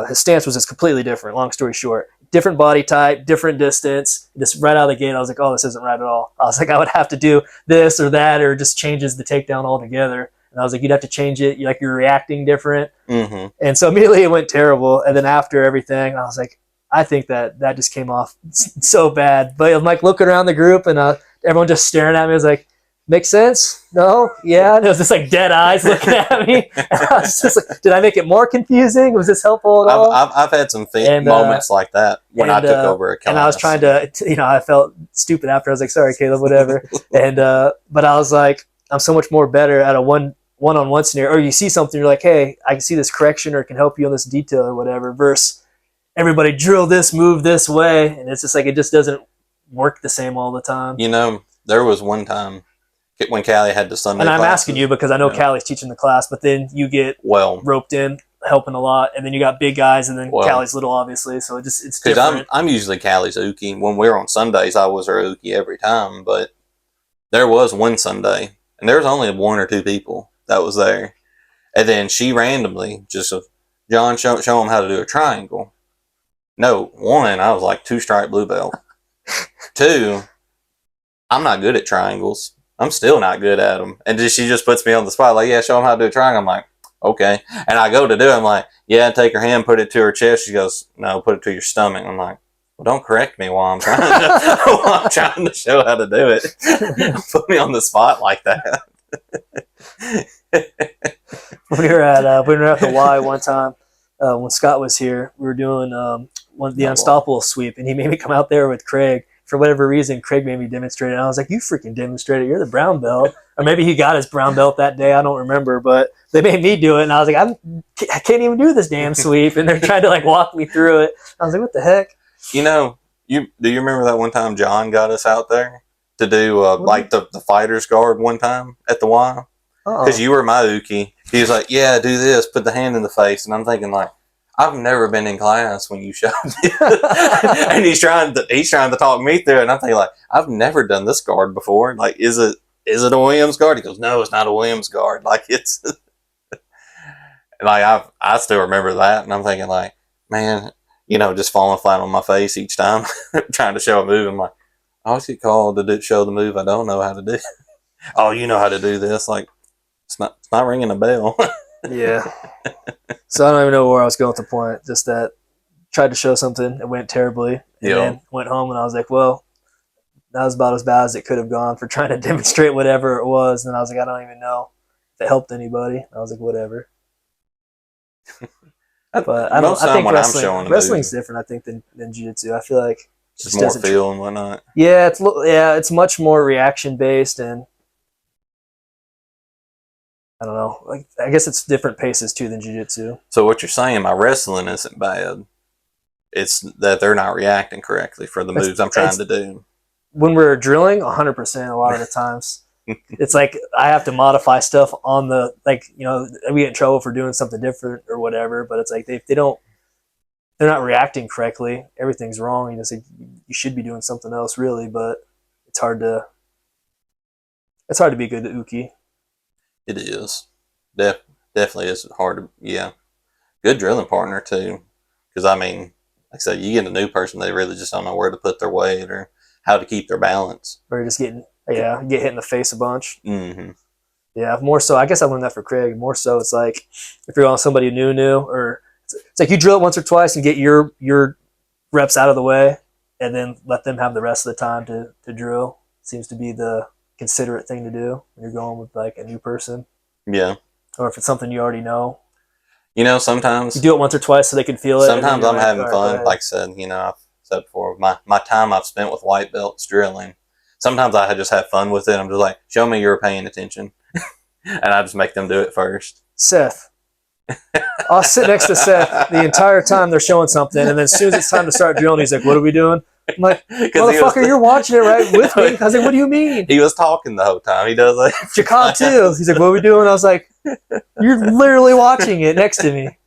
his stance was just completely different. Long story short, different body type, different distance. Just right out of the gate, I was like, oh, this isn't right at all. I was like, I would have to do this or that, or just changes the takedown altogether. And I was like, you'd have to change it. You're reacting different. Mm-hmm. And so immediately it went terrible. And then after everything, I was like, I think that just came off so bad. But I'm like looking around the group, and everyone just staring at me. I was like, makes sense? No? Yeah? And it was just like dead eyes looking at me. And I was just like, did I make it more confusing? Was this helpful at all? I've had some moments like that when I took over a class. And I was trying to, I felt stupid after. I was like, sorry, Caleb, whatever. And but I was like, I'm so much more better at a one-on-one scenario. Or you see something, you're like, hey, I can see this correction or can help you on this detail or whatever, versus everybody drill this, move this way. And it's just like, it just doesn't work the same all the time. There was one time when Callie had the Sunday class. And I'm classes, asking you because I know Callie's teaching the class, but then you get roped in, helping a lot, and then you got big guys, and then Callie's little, obviously. So it's different. Because I'm usually Callie's Uki. When we're on Sundays, I was her Uki every time. But there was one Sunday, and there was only 1 or 2 people that was there. And then she randomly just, John, show him how to do a triangle. No, 1, I was like 2-stripe blue belt. 2, I'm not good at triangles. I'm still not good at them. And she just puts me on the spot, like, yeah, show him how to do a triangle. I'm like, okay. And I go to do it. I'm like, yeah, take her hand, put it to her chest. She goes, no, put it to your stomach. I'm like, well, don't correct me while I'm trying to show how to do it. Put me on the spot like that. We were at the Y one time when Scott was here. We were doing the Unstoppable sweep, and he made me come out there with Craig. For whatever reason, Craig made me demonstrate it. And I was like, you freaking demonstrated. You're the brown belt. Or maybe he got his brown belt that day. I don't remember. But they made me do it. And I was like, I can't even do this damn sweep. And they're trying to like walk me through it. I was like, what the heck? You know, do you remember that one time John got us out there to do like the fighter's guard one time at the Y? Because you were my Uki. He was like, yeah, do this. Put the hand in the face. And I'm thinking like, I've never been in class when you showed me. And he's trying to talk me through it. And I'm thinking like, I've never done this guard before. Like, is it a Williams guard? He goes, no, it's not a Williams guard. Like it's like I still remember that. And I'm thinking like, man, you know, just falling flat on my face each time trying to show a move. I'm like, I always get called to show the move I don't know how to do. Oh, you know how to do this. Like, it's not ringing a bell. Yeah. So I don't even know where I was going with the point. Just that tried to show something, it went terribly, and then went home and I was like, well, that was about as bad as it could have gone for trying to demonstrate whatever it was. And I was like, I don't even know if it helped anybody. I was like, whatever. But I think wrestling's different. I think than jiu-jitsu. I feel like it's more feel and whatnot. Yeah, it's much more reaction based, and I don't know. Like, I guess it's different paces too than jiu-jitsu. So what you're saying, my wrestling isn't bad. It's that they're not reacting correctly for the moves I'm trying to do. When we're drilling, 100% a lot of the times. It's like I have to modify stuff on the, like, you know, we get in trouble for doing something different or whatever, but it's like they're not reacting correctly. Everything's wrong. You know, like, you should be doing something else really, but it's hard to be good at Uki. It is. Definitely is hard to, yeah. Good drilling partner, too. Because, I mean, like I said, you get a new person, they really just don't know where to put their weight or how to keep their balance. Or just get hit in the face a bunch. Mm-hmm. Yeah, more so. I guess I learned that for Craig. More so, it's like if you're on somebody new, or it's like you drill it once or twice and get your reps out of the way, and then let them have the rest of the time to drill. Seems to be the considerate thing to do when you're going with like a new person. Yeah. Or if it's something you already know. You know, sometimes you do it once or twice so they can feel it. Sometimes I'm having fun. Like I said, you know, I've said before, my time I've spent with white belts drilling. Sometimes I just have fun with it. I'm just like, show me you're paying attention. And I just make them do it first. Seth. I'll sit next to Seth the entire time they're showing something, and then as soon as it's time to start drilling, he's like, what are we doing? I'm like, motherfucker, you're watching it right with me. I was like, what do you mean? He was talking the whole time. He does that. Jacob too. He's like, what are we doing? I was like, you're literally watching it next to me.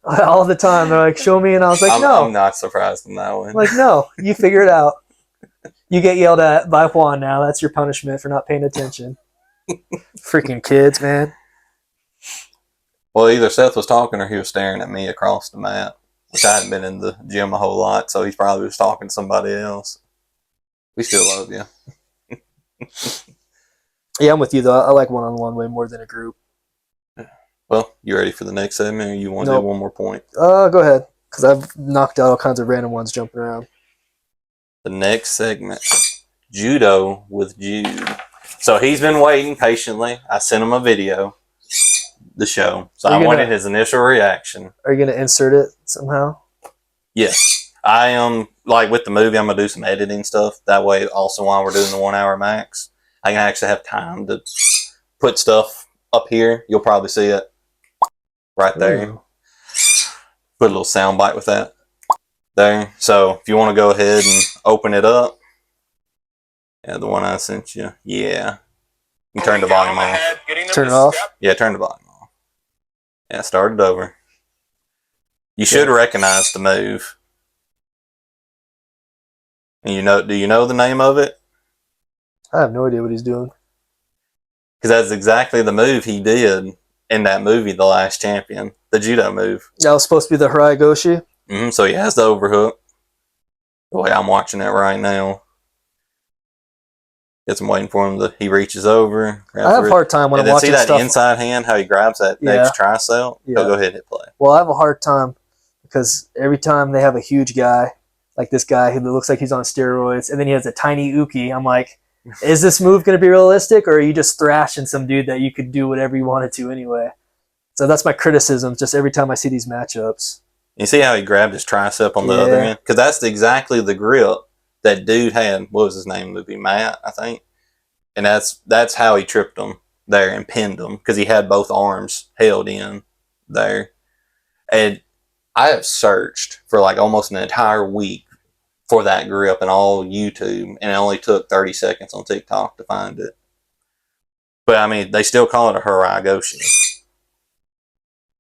All the time. They're like, show me. And I was like, no. I'm not surprised in that one. I'm like, no, you figure it out. You get yelled at by Juan now. That's your punishment for not paying attention. Freaking kids, man. Well, either Seth was talking or he was staring at me across the mat, which I hadn't been in the gym a whole lot, so he probably was talking to somebody else. We still love you. Yeah, I'm with you, though. I like one-on-one way more than a group. Well, you ready for the next segment, or you want to do one more point? Go ahead, because I've knocked out all kinds of random ones jumping around. The next segment, Judo with Jude. So he's been waiting patiently. I sent him a video, the show. So I wanted his initial reaction. Are you going to insert it somehow? Yes. I am, like with the movie, I'm going to do some editing stuff. That way, also while we're doing the 1 hour max, I can actually have time to put stuff up here. You'll probably see it right there. Ooh. Put a little sound bite with that. There. So if you want to go ahead and open it up. Yeah, the one I sent you. Yeah. You turn the volume off. Turn it off? Yeah, turn the volume off. Yeah, start it over. You should recognize the move. And do you know the name of it? I have no idea what he's doing. Because that's exactly the move he did in that movie, The Last Champion, the judo move. That was supposed to be the Haraigoshi. So he has the overhook. The way I'm watching it right now. Guess I'm waiting for him to. He reaches over. I have a hard time when I'm watching stuff. See that inside hand, how he grabs that next tricep? Yeah. Go ahead and hit play. Well, I have a hard time because every time they have a huge guy, like this guy who looks like he's on steroids, and then he has a tiny uke, I'm like, is this move going to be realistic, or are you just thrashing some dude that you could do whatever you wanted to anyway? So that's my criticism, just every time I see these matchups. You see how he grabbed his tricep on the other end? Because that's exactly the grip that dude had. What was his name? Would be Matt, I think. And that's how he tripped him there and pinned him, because he had both arms held in there. And I have searched for like almost an entire week for that grip in all YouTube, and it only took 30 seconds on TikTok to find it. But I mean, they still call it a Haraigoshi.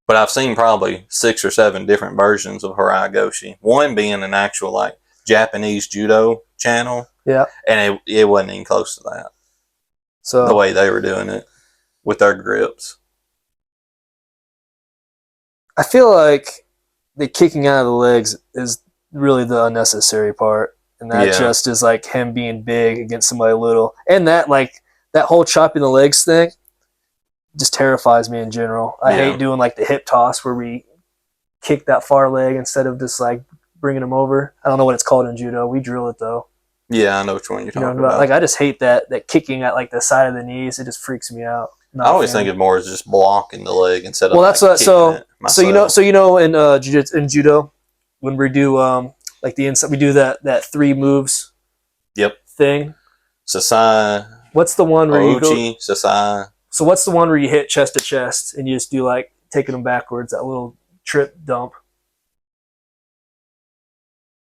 But I've seen probably 6 or 7 different versions of Haraigoshi. One being an actual like Japanese judo channel. Yeah. And it wasn't even close to that. So the way they were doing it with their grips. I feel like the kicking out of the legs is really the unnecessary part. And that just is like him being big against somebody little. And that whole chopping the legs thing just terrifies me in general. I hate doing like the hip toss where we kick that far leg instead of just like bringing them over. I don't know what it's called in judo. We drill it though. Yeah, I know which one you're talking about. Like I just hate that kicking at like the side of the knees. It just freaks me out. I always think of more as just blocking the leg instead of. Well, that's what. So you know in judo when we do like the inside, we do that 3 moves. Yep. Thing. Sasai. What's the one where you go? Sasai. So what's the one where you hit chest to chest and you just do like taking them backwards? That little trip dump.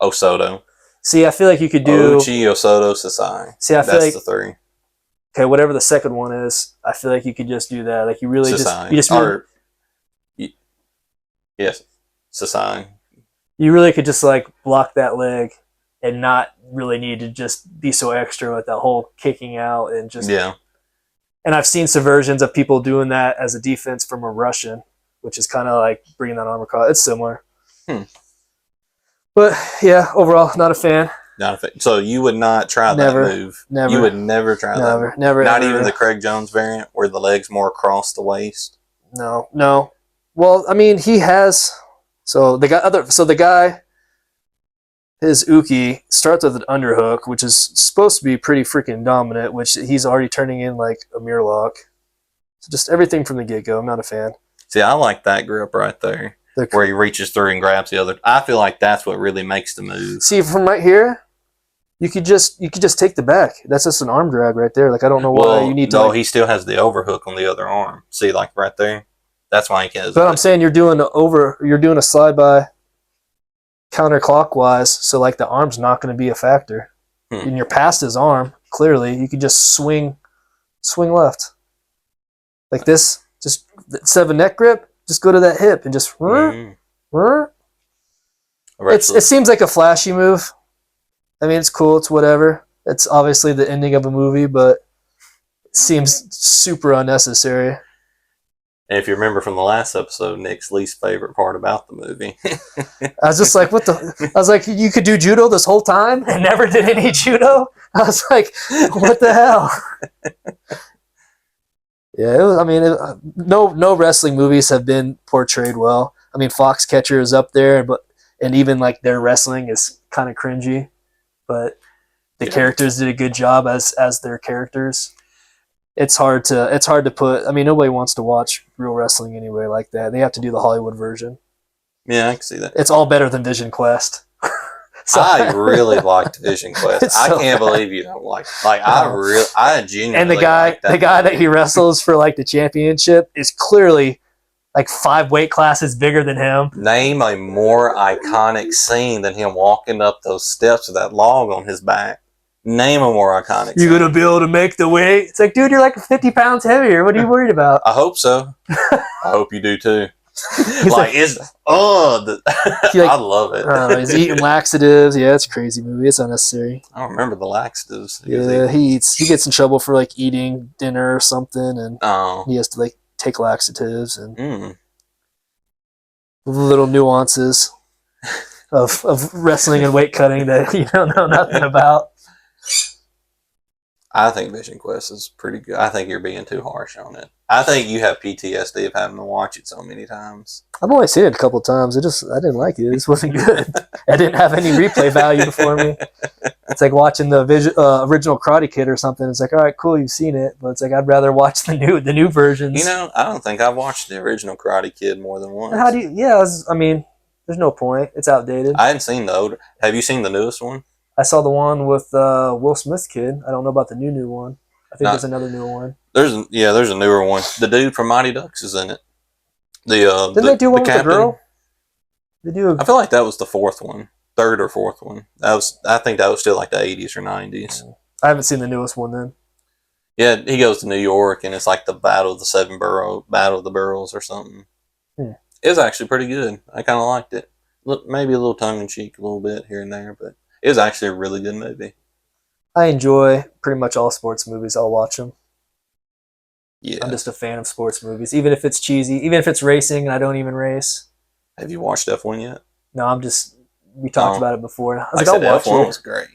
Osoto. See, I feel like you could do Ouchi, Osoto, Sasai. See, I feel like that's the 3. Okay, whatever the second one is, I feel like you could just do that. Like you really Sasai. Yes, Sasai. You really could just like block that leg and not really need to just be so extra with that whole kicking out and just And I've seen some versions of people doing that as a defense from a Russian, which is kind of like bringing that arm across. It's similar. But yeah, overall, not a fan. Not a fan. So you would not try that move? Never. You would never try that? Never. Not even the Craig Jones variant where the leg's more across the waist? No. Well, I mean, he has. So the guy, his uke starts with an underhook, which is supposed to be pretty freaking dominant, which he's already turning in like a mirror lock. So just everything from the get-go. I'm not a fan. See, I like that grip right there. Where he reaches through and grabs the other. I feel like that's what really makes the move. See, from right here, you could just take the back. That's just an arm drag right there. Like I don't know why you need to. No, he still has the overhook on the other arm. See, like right there. That's why he has. But I'm saying you're doing a slide by counterclockwise, so like the arm's not going to be a factor. And you're past his arm. Clearly, you could just swing left like this. Just instead of a neck grip. Just go to that hip and just. It seems like a flashy move. I mean, it's cool. It's whatever. It's obviously the ending of a movie, but it seems super unnecessary. And if you remember from the last episode, Nick's least favorite part about the movie. I was just like, what the? I was like, you could do judo this whole time and never did any judo? I was like, what the hell? Yeah, no wrestling movies have been portrayed well. I mean, Foxcatcher is up there, and even like their wrestling is kind of cringy, but the characters did a good job as their characters. It's hard to put. I mean, nobody wants to watch real wrestling anyway like that. They have to do the Hollywood version. Yeah, I can see that. It's all better than Vision Quest. I really liked Vision Quest. I can't believe you don't like it. Like I genuinely. And the guy that he wrestles for like the championship is clearly like 5 weight classes bigger than him. Name a more iconic scene than him walking up those steps with that log on his back. Name a more iconic scene. You're gonna be able to make the weight? It's like, dude, you're like 50 pounds heavier. What are you worried about? I hope so. I hope you do too. Like it's I love it. He's eating laxatives. Yeah, it's a crazy movie. It's unnecessary. I don't remember the laxatives. Yeah, he gets in trouble for like eating dinner or something, and he has to like take laxatives and little nuances of wrestling and weight cutting that you don't know nothing about. I think Vision Quest is pretty good. I think you're being too harsh on it. I think you have PTSD of having to watch it so many times. I've only seen it a couple of times. I didn't like it. It just wasn't good. I didn't have any replay value for me. It's like watching the original Karate Kid or something. It's like, all right, cool, you've seen it, but it's like I'd rather watch the new versions. You know, I don't think I've watched the original Karate Kid more than once. How do you? Yeah, I mean, there's no point. It's outdated. I hadn't seen the older. Have you seen the newest one? I saw the one with Will Smith's kid. I don't know about the new one. I think there's another new one. There's a newer one. The dude from Mighty Ducks is in it. Didn't they do one with the girl? I feel like that was the third or fourth one. I think that was still like the 80s or 90s. I haven't seen the newest one then. Yeah, he goes to New York and it's like the Battle of the Boroughs or something. It was actually pretty good. I kind of liked it. Maybe a little tongue in cheek, a little bit here and there, but it was actually a really good movie. I enjoy pretty much all sports movies. I'll watch them. Yeah. I'm just a fan of sports movies, even if it's cheesy, even if it's racing and I don't even race. Have you watched F1 yet? No, we talked about it before. I was I'll watch F1 was great.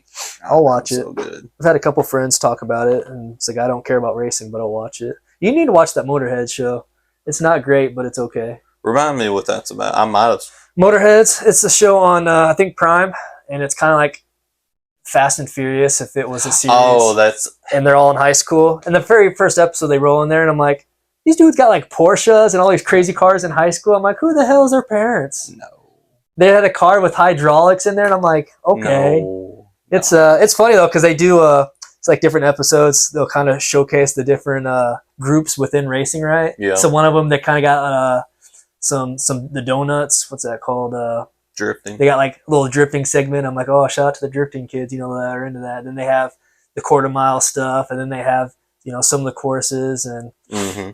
I'll watch it. So good. I've had a couple friends talk about it, and it's like, I don't care about racing, but I'll watch it. You need to watch that Motorhead show. It's not great, but it's okay. Remind me what that's about. I might have. Motorheads, it's a show on, I think, Prime, and it's kind of like Fast and Furious if it was a series. Oh, and they're all in high school. And the very first episode, they roll in there, and I'm like, these dudes got like Porsches and all these crazy cars in high school. I'm like, who the hell is their parents? No. They had a car with hydraulics in there, and I'm like, okay. No. It's funny though because they do it's like different episodes. They'll kind of showcase the different groups within racing, right? Yeah. So one of them they kind of got the donuts. What's that called? Drifting. They got like a little drifting segment. I'm like, oh, shout out to the drifting kids, that are into that. Then they have the quarter mile stuff, and then they have some of the courses and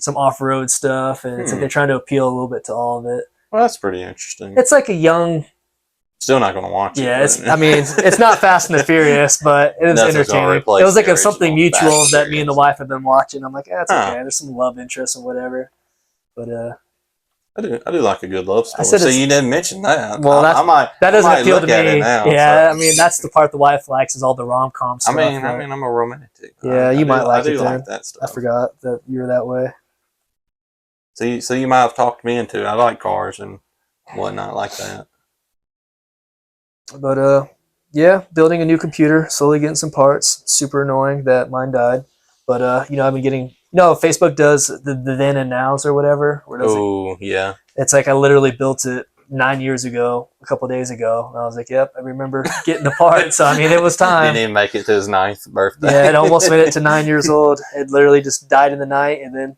some off road stuff, and it's like they're trying to appeal a little bit to all of it. Well, that's pretty interesting. It's like a young. Still not going to watch it. Yeah, it's not Fast and the Furious, but it was entertaining. It was like something mutual that me and the wife have been watching. I'm like, it's okay. There's some love interest and whatever, but I do like a good love story. So you didn't mention that. Well, that doesn't appeal to me. Now, yeah, so. I mean that's the part the wife likes is all the rom-com stuff. I mean, I'm a romantic. Yeah, you might like it. I do like that stuff. I forgot that you were that way. So you might have talked me into it. I like cars and whatnot like that. But yeah, building a new computer, slowly getting some parts. Super annoying that mine died, but I've been getting. Facebook does the then and nows or whatever. Oh yeah. It's like I literally built it 9 years ago, a couple days ago, and I was like, "Yep, I remember getting the parts." So I mean, it was time. Didn't even make it to his 9th birthday. Yeah, it almost made it to 9 years old. It literally just died in the night, and then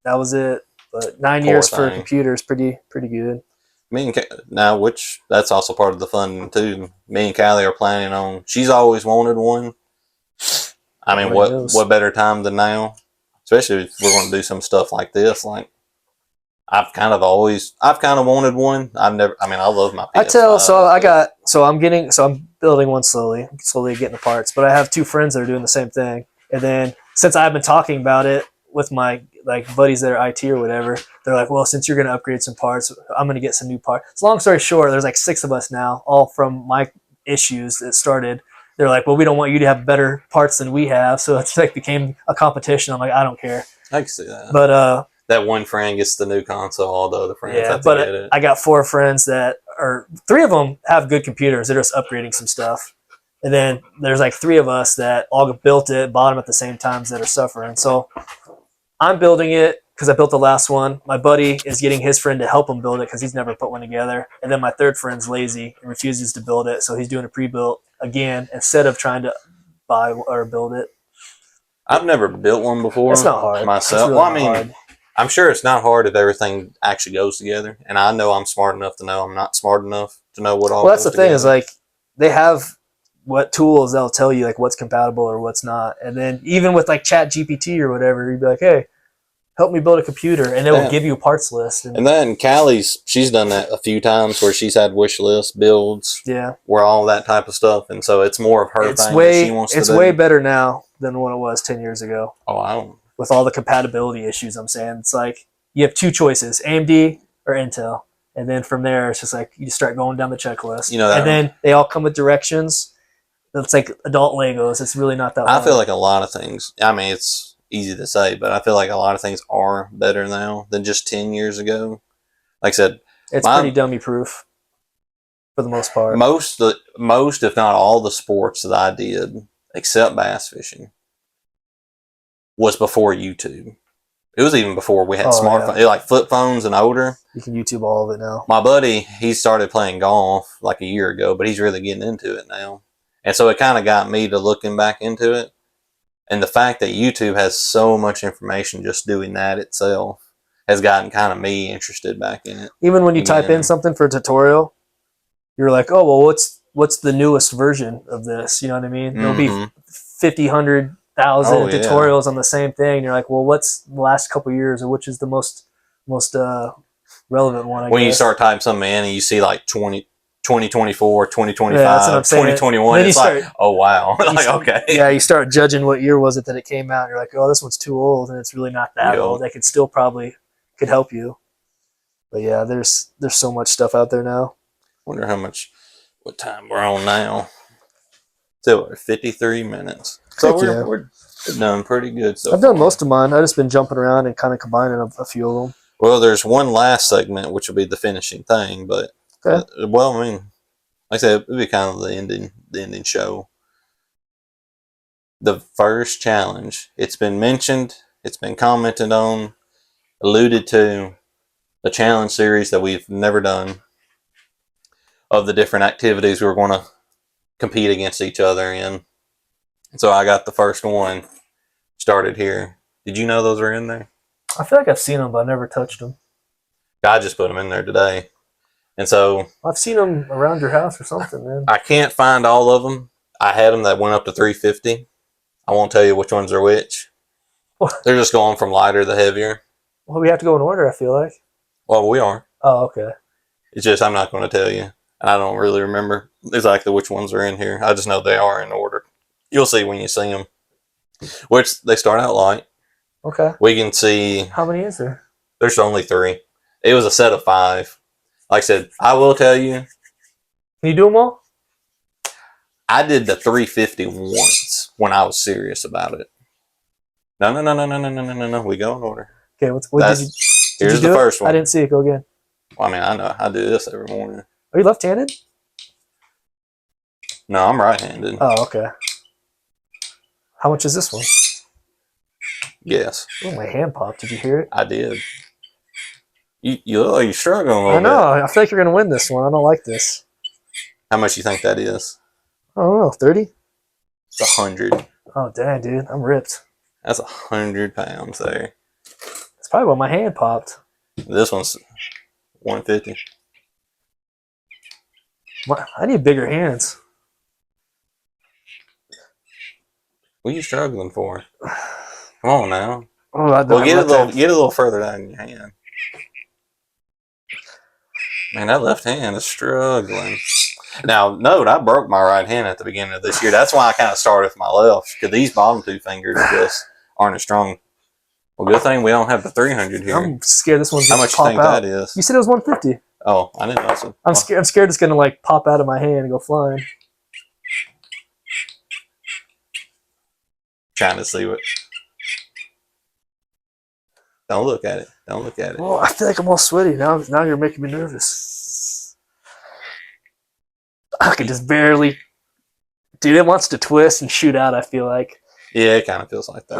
that was it. But 9 years for a computer is pretty good. Me and which that's also part of the fun too. Me and Callie are planning on. She's always wanted one. I mean, what better time than now? Especially if we're going to do some stuff like this. Like I've kind of wanted one. I love my PS5. I'm building one slowly getting the parts. But I have two friends that are doing the same thing. And then since I've been talking about it with my buddies that are IT or whatever, they're like, well, since you're going to upgrade some parts, I'm going to get some new parts. So long story short, there's like 6 of us now, all from my issues that started. They're like, well, we don't want you to have better parts than we have. So it's like became a competition. I'm like, I don't care. I can see that. But that one friend gets the new console, all the other friends have to get it. I got 4 friends that are 3 of them have good computers. They're just upgrading some stuff. And then there's like 3 of us that all built it, bought them at the same times that are suffering. So I'm building it because I built the last one. My buddy is getting his friend to help him build it because he's never put one together. And then my 3rd friend's lazy and refuses to build it. So he's doing a pre-built again instead of trying to buy or build it. I've never built one before. It's not hard myself. Really hard. I'm sure it's not hard if everything actually goes together. And I know I'm smart enough to know I'm not smart enough to know what all Well, that's the thing is like they have what tools they'll tell you like what's compatible or what's not. And then even with like Chat GPT or whatever, you'd be like, hey, help me build a computer, and it will give you a parts list. And then Callie's, she's done that a few times where she's had wish list builds, where all that type of stuff, and so it's more of her thing that she wants to do. It's way better now than what it was 10 years ago. Oh, I don't. With all the compatibility issues, I'm saying it's like you have two choices: AMD or Intel, and then from there it's just like you start going down the checklist. And then they all come with directions. It's like adult Legos. It's really not that. I feel like a lot of things. I mean, it's easy to say, but I feel like a lot of things are better now than just 10 years ago. Like I said, it's pretty dummy proof for the most part. Most, if not all, the sports that I did, except bass fishing, was before YouTube. It was even before we had smartphones, like flip phones and older. You can YouTube all of it now. My buddy, he started playing golf like a year ago, but he's really getting into it now. And so it kind of got me to looking back into it. And the fact that YouTube has so much information just doing that itself has gotten kind of me interested back in it. Even when you type in something for a tutorial, you're like, oh, well, what's the newest version of this? You know what I mean? There'll be 50, 100,000 tutorials on the same thing. And you're like, well, what's the last couple of years, or which is the most relevant one, I guess. You start typing something in and you see like 2024, 2025, 2021, it's like, oh, wow. Like, okay. Yeah, you start judging what year was it that it came out, and you're like, oh, this one's too old, and it's really not that old. They could still probably could help you. But yeah, there's so much stuff out there now. Wonder what time we're on now. So we're 53 minutes. So we're done pretty good so I've done most of mine. I've just been jumping around and kind of combining a few of them. Well, there's one last segment, which will be the finishing thing, but well, I mean, like I said, it'll be kind of the ending show. The first challenge. It's been mentioned, it's been commented on, alluded to, the challenge series that we've never done of the different activities we're going to compete against each other in. So I got the first one started here. Did you know those were in there? I feel like I've seen them, but I never touched them. I just put them in there today. And so I've seen them around your house or something, man. I can't find all of them. I had them that went up to 350. I won't tell you which ones are which. They're just going from lighter to heavier. Well, we have to go in order, I feel like. Well, we are. Oh, okay. It's just I'm not going to tell you. I don't really remember exactly which ones are in here. I just know they are in order. You'll see when you see them. Which, they start out light. Okay. We can see... How many is there? There's only 3. It was a set of 5. Like I said, I will tell you. Can you do them all? I did the 350 once when I was serious about it. No. We go in order. Okay, here's the first one. I didn't see it. Go again. Well, I mean, I know. I do this every morning. Are you left-handed? No, I'm right-handed. Oh, okay. How much is this one? Yes. Oh, my hand popped. Did you hear it? I did. You look like you're struggling a little bit. I know. I feel like you're going to win this one. I don't like this. How much do you think that is? I don't know. 30? It's 100. Oh, dang, dude. I'm ripped. That's 100 pounds there. That's probably why my hand popped. This one's 150. I need bigger hands. What are you struggling for? Come on now. Oh, get a little further down in your hand. Man, that left hand is struggling. Now, note, I broke my right hand at the beginning of this year. That's why I kind of started with my left, because these bottom 2 fingers just aren't as strong. Well, good thing we don't have the 300 here. I'm scared this one's going to pop out. How much do you think that is? You said it was 150. Oh, I didn't know. So. I'm scared it's going to like pop out of my hand and go flying. Trying to see what. Don't look at it. Don't look at it. Well, I feel like I'm all sweaty now. Now you're making me nervous. I can just barely. Dude, it wants to twist and shoot out, I feel like. Yeah, it kind of feels like that.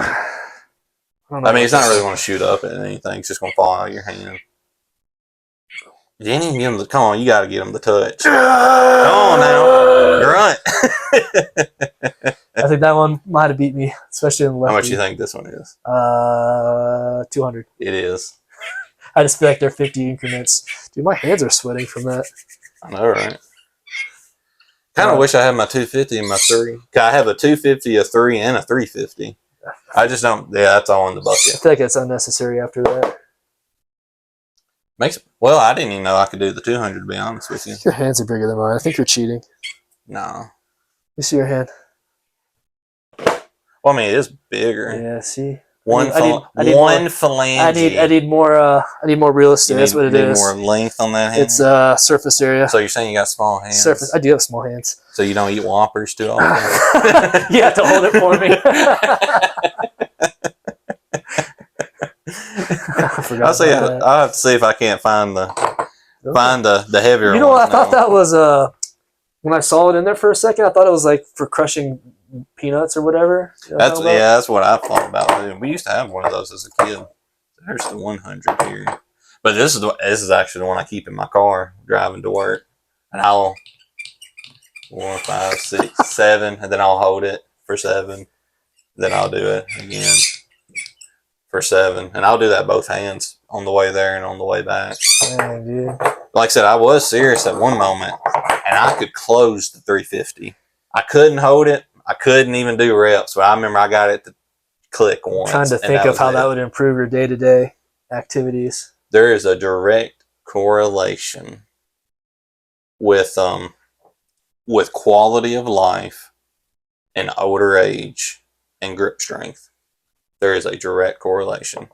I mean, it's not really going to shoot up at anything. It's just going to fall out of your hand. You didn't even get him come on, you got to get him the touch. Come on now. Grunt. I think that one might have beat me, especially in the left. How much do you think this one is? 200. It is. I just feel like they're 50 increments. Dude, my hands are sweating from that. I know, right? Kind of wish I had my 250 and my 3. I have a 250, a 3, and a 350. I just don't. Yeah, that's all in the I bucket. feel like it's unnecessary after that. Well, I didn't even know I could do the 200. To be honest with you, Your hands are bigger than mine. I think you're cheating. no. Let me see your hand. Well, I mean, it is bigger. Yeah, see. One phalange. I need more real estate. That's what it need is. more length on that hand. It's surface area. So you're saying you got small hands? Surface. I do have small hands. So you don't eat Whoppers too often? You have to hold it for me. I'll have to see if I can't find the heavier. You know what? I thought that was when I saw it in there for a second. I thought it was like for crushing peanuts or whatever. That's what I thought about too. We used to have one of those as a kid. There's the 100 here, but this is actually the one I keep in my car driving to work, and I'll 4, 5, 6, 7, and then I'll hold it for 7. Then I'll do it again for 7, and I'll do that both hands on the way there and on the way back. Dang, dude. Like I said, I was serious at one moment, and I could close the 350. I couldn't hold it. I couldn't even do reps, but I remember I got it to click once. I'm trying to think of how that would improve your day-to-day activities. There is a direct correlation with quality of life and older age and grip strength. There is a direct correlation.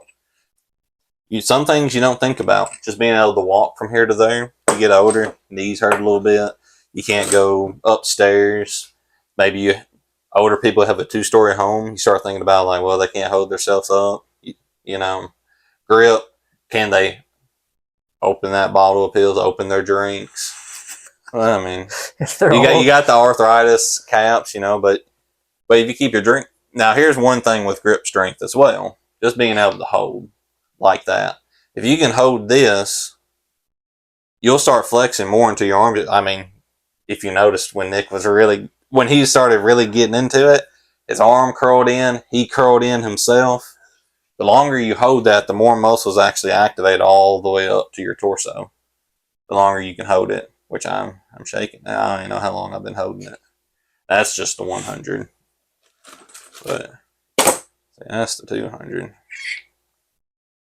Some things you don't think about. Just being able to walk from here to there. You get older, knees hurt a little bit. You can't go upstairs. Maybe older people have a 2-story home. You start thinking about like, well, they can't hold themselves up. You know, grip. Can they open that bottle of pills? Open their drinks? Well, I mean, you got the arthritis caps, but if you keep your drink. Now, here's one thing with grip strength as well. Just being able to hold like that. If you can hold this, you'll start flexing more into your arms. I mean, if you noticed when he started really getting into it, his arm curled in, he curled in himself. The longer you hold that, the more muscles actually activate all the way up to your torso. The longer you can hold it, which I'm shaking now. I don't even know how long I've been holding it. That's just the 100. But that's the 200.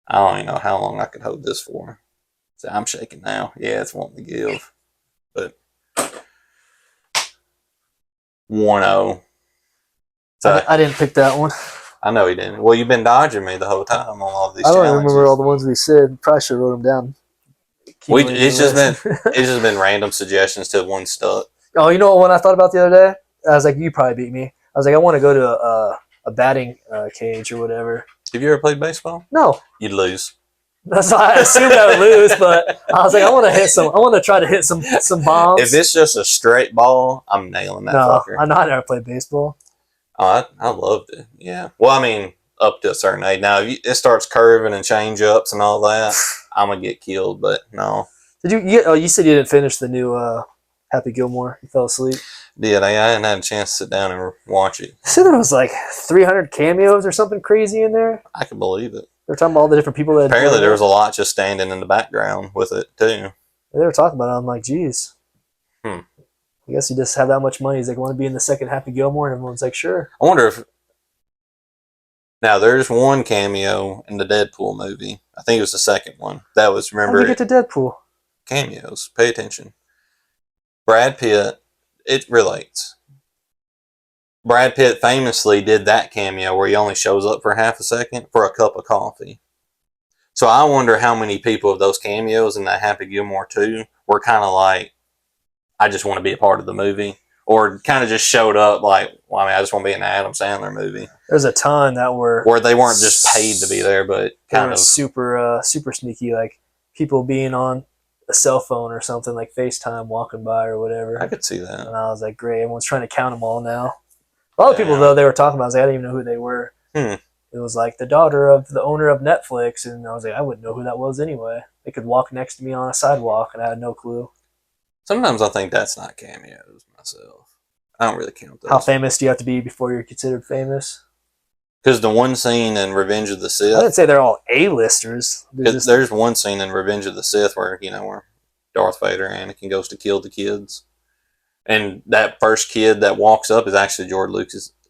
I don't even know how long I could hold this for. So I'm shaking now. Yeah, it's wanting to give. But 1-0. So I didn't pick that one. I know he didn't. Well, you've been dodging me the whole time on all of these challenges. I don't challenges. remember all the ones we said. Probably should have wrote them down. It's just been random suggestions till one stuck. Oh, you know what one I thought about the other day? I was like, you probably beat me. I was like, I want to go to a batting cage or whatever. Have you ever played baseball? No. You'd lose. That's why I assumed I would lose, but I was like, I want to try to hit some bombs. If it's just a straight ball, I'm nailing that fucker. I never played baseball. Oh, I loved it. Yeah. Well, I mean, up to a certain age. Now, if it starts curving and change ups and all that, I'm gonna get killed. But no. Did you? You said you didn't finish the new Happy Gilmore. You fell asleep. Did I hadn't had a chance to sit down and watch it. I said there was like 300 cameos or something crazy in there. I can believe it. They were talking about all the different people that. Apparently, there was a lot just standing in the background with it too. They were talking about it. I'm like, geez. I guess you just have that much money. He's like, want to be in the second Happy Gilmore? And everyone's like, sure. I wonder if. Now, there's one cameo in the Deadpool movie. I think it was the second one. That was, remember. How did you get to Deadpool? Cameos. Pay attention. Brad Pitt, it relates. Brad Pitt famously did that cameo where he only shows up for half a second for a cup of coffee. So I wonder how many people of those cameos in that Happy Gilmore 2 were kind of like, I just want to be a part of the movie. Or kind of just showed up like, well, I mean, I just want to be in an Adam Sandler movie. There's a ton that were... Where they weren't just paid to be there, but kind of... super sneaky, like people being on a cell phone or something, like FaceTime walking by or whatever. I could see that. And I was like, great, everyone's trying to count them all now. A lot of people, though, they were talking about, I was like, I didn't even know who they were. It was like the daughter of the owner of Netflix, and I was like, I wouldn't know who that was anyway. They could walk next to me on a sidewalk, and I had no clue. Sometimes I think that's not cameos myself. I don't really count those. How famous do you have to be before you're considered famous? Because the one scene in Revenge of the Sith... I didn't say they're all A-listers. There's one scene in Revenge of the Sith where Darth Vader, Anakin goes to kill the kids. And that first kid that walks up is actually George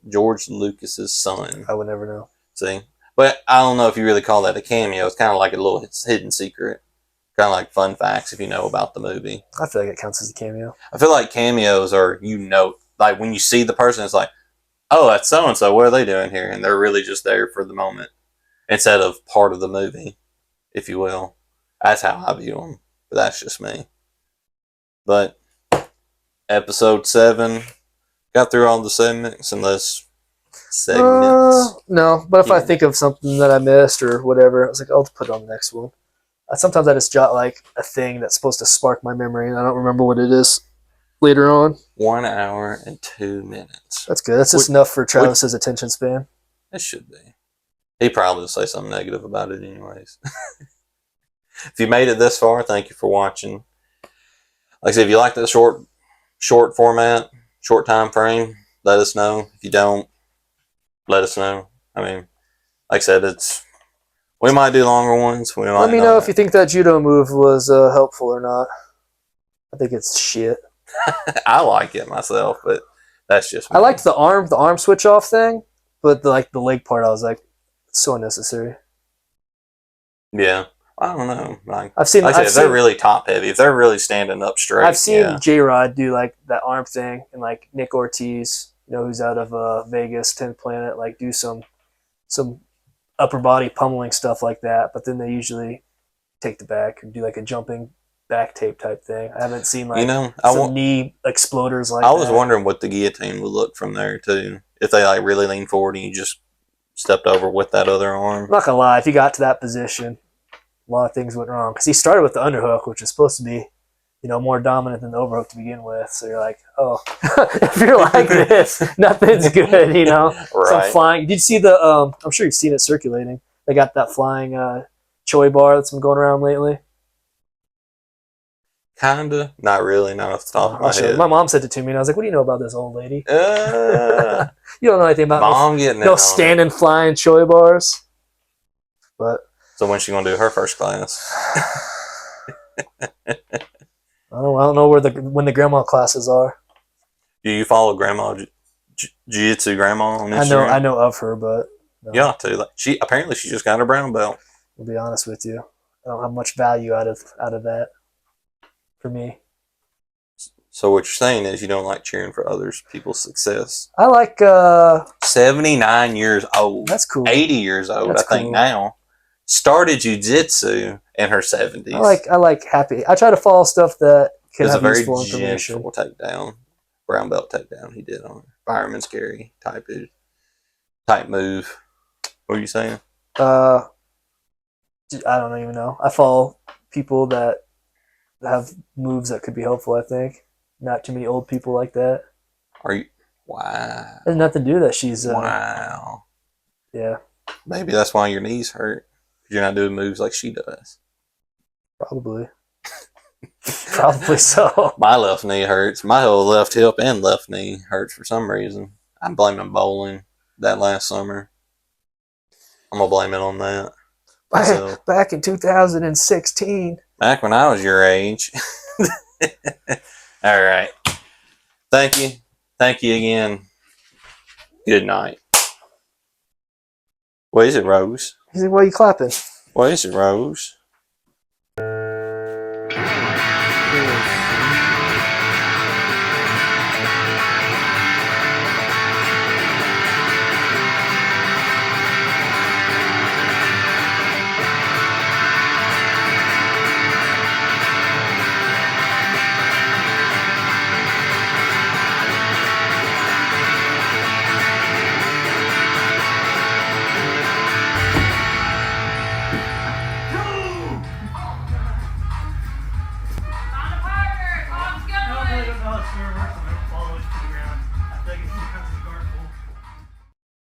George Lucas's son. I would never know. See? But I don't know if you really call that a cameo. It's kind of like a little hidden secret. Kind of like fun facts if you know about the movie. I feel like it counts as a cameo. I feel like cameos are, like when you see the person, it's like, oh, that's so-and-so. What are they doing here? And they're really just there for the moment instead of part of the movie, if you will. That's how I view them. But that's just me. But episode 7, got through all the segments. No, but if I think of something that I missed or whatever, I was like, I'll put it on the next one. Sometimes I just jot like a thing that's supposed to spark my memory, and I don't remember what it is later on. 1 hour and 2 minutes. That's good. That's just enough for Travis's attention span. It should be. He probably will say something negative about it anyways. If you made it this far, thank you for watching. Like I said, if you like the short format, short time frame, let us know. If you don't, let us know. I mean, like I said, we might do longer ones. Let me know if you think that judo move was helpful or not. I think it's shit. I like it myself, but that's just me. I liked the arm switch off thing, but the leg part, I was like, it's so unnecessary. Yeah, I don't know. If they're really top heavy, if they're really standing up straight. I've seen J-Rod do like that arm thing, and like Nick Ortiz, who's out of Vegas, 10th Planet, like do some upper body pummeling stuff like that, but then they usually take the back and do like a jumping back tape type thing. I haven't seen like some knee exploders like that. I was wondering what the guillotine would look from there too. If they like really lean forward and you just stepped over with that other arm. I'm not gonna lie, if you got to that position, a lot of things went wrong. Because he started with the underhook, which is supposed to be, more dominant than the overhook to begin with. So you're like, oh, if you're like this, nothing's good, Right. Some flying. Did you see I'm sure you've seen it circulating. They got that flying Choi bar that's been going around lately. Kinda. Not really. Not off the top of my head. My mom said it to me, and I was like, what do you know about this old lady? You don't know anything about Mom getting no standing flying Choi bars. But so when's she going to do her first class? I don't know when the grandma classes are. Do you follow Grandma Jiu-Jitsu Grandma on Instagram? I know of her, but no. Yeah, too. Like, she just got her brown belt. I'll be honest with you, I don't have much value out of that for me. So what you're saying is you don't like cheering for others people's success. I like 79 years old. That's cool. 80 years old, I think now. Started jiu-jitsu in her 70s. I like happy. I try to follow stuff that can have useful information. It was a very gentle takedown, brown belt takedown he did on her. Fireman's carry type move. What are you saying? I don't even know. I follow people that have moves that could be helpful, I think. Not too many old people like that. Are you? Wow. There's nothing to do that she's... wow. Yeah. Maybe that's why your knees hurt. You're not doing moves like she does. Probably. Probably so. My left knee hurts. My whole left hip and left knee hurts for some reason. I'm blaming bowling that last summer. I'm going to blame it on that. Back in 2016. Back when I was your age. All right. Thank you. Thank you again. Good night. What is it, Rose? He's like, why are you clapping? What is it, Rose? Found a partner. Mom's going.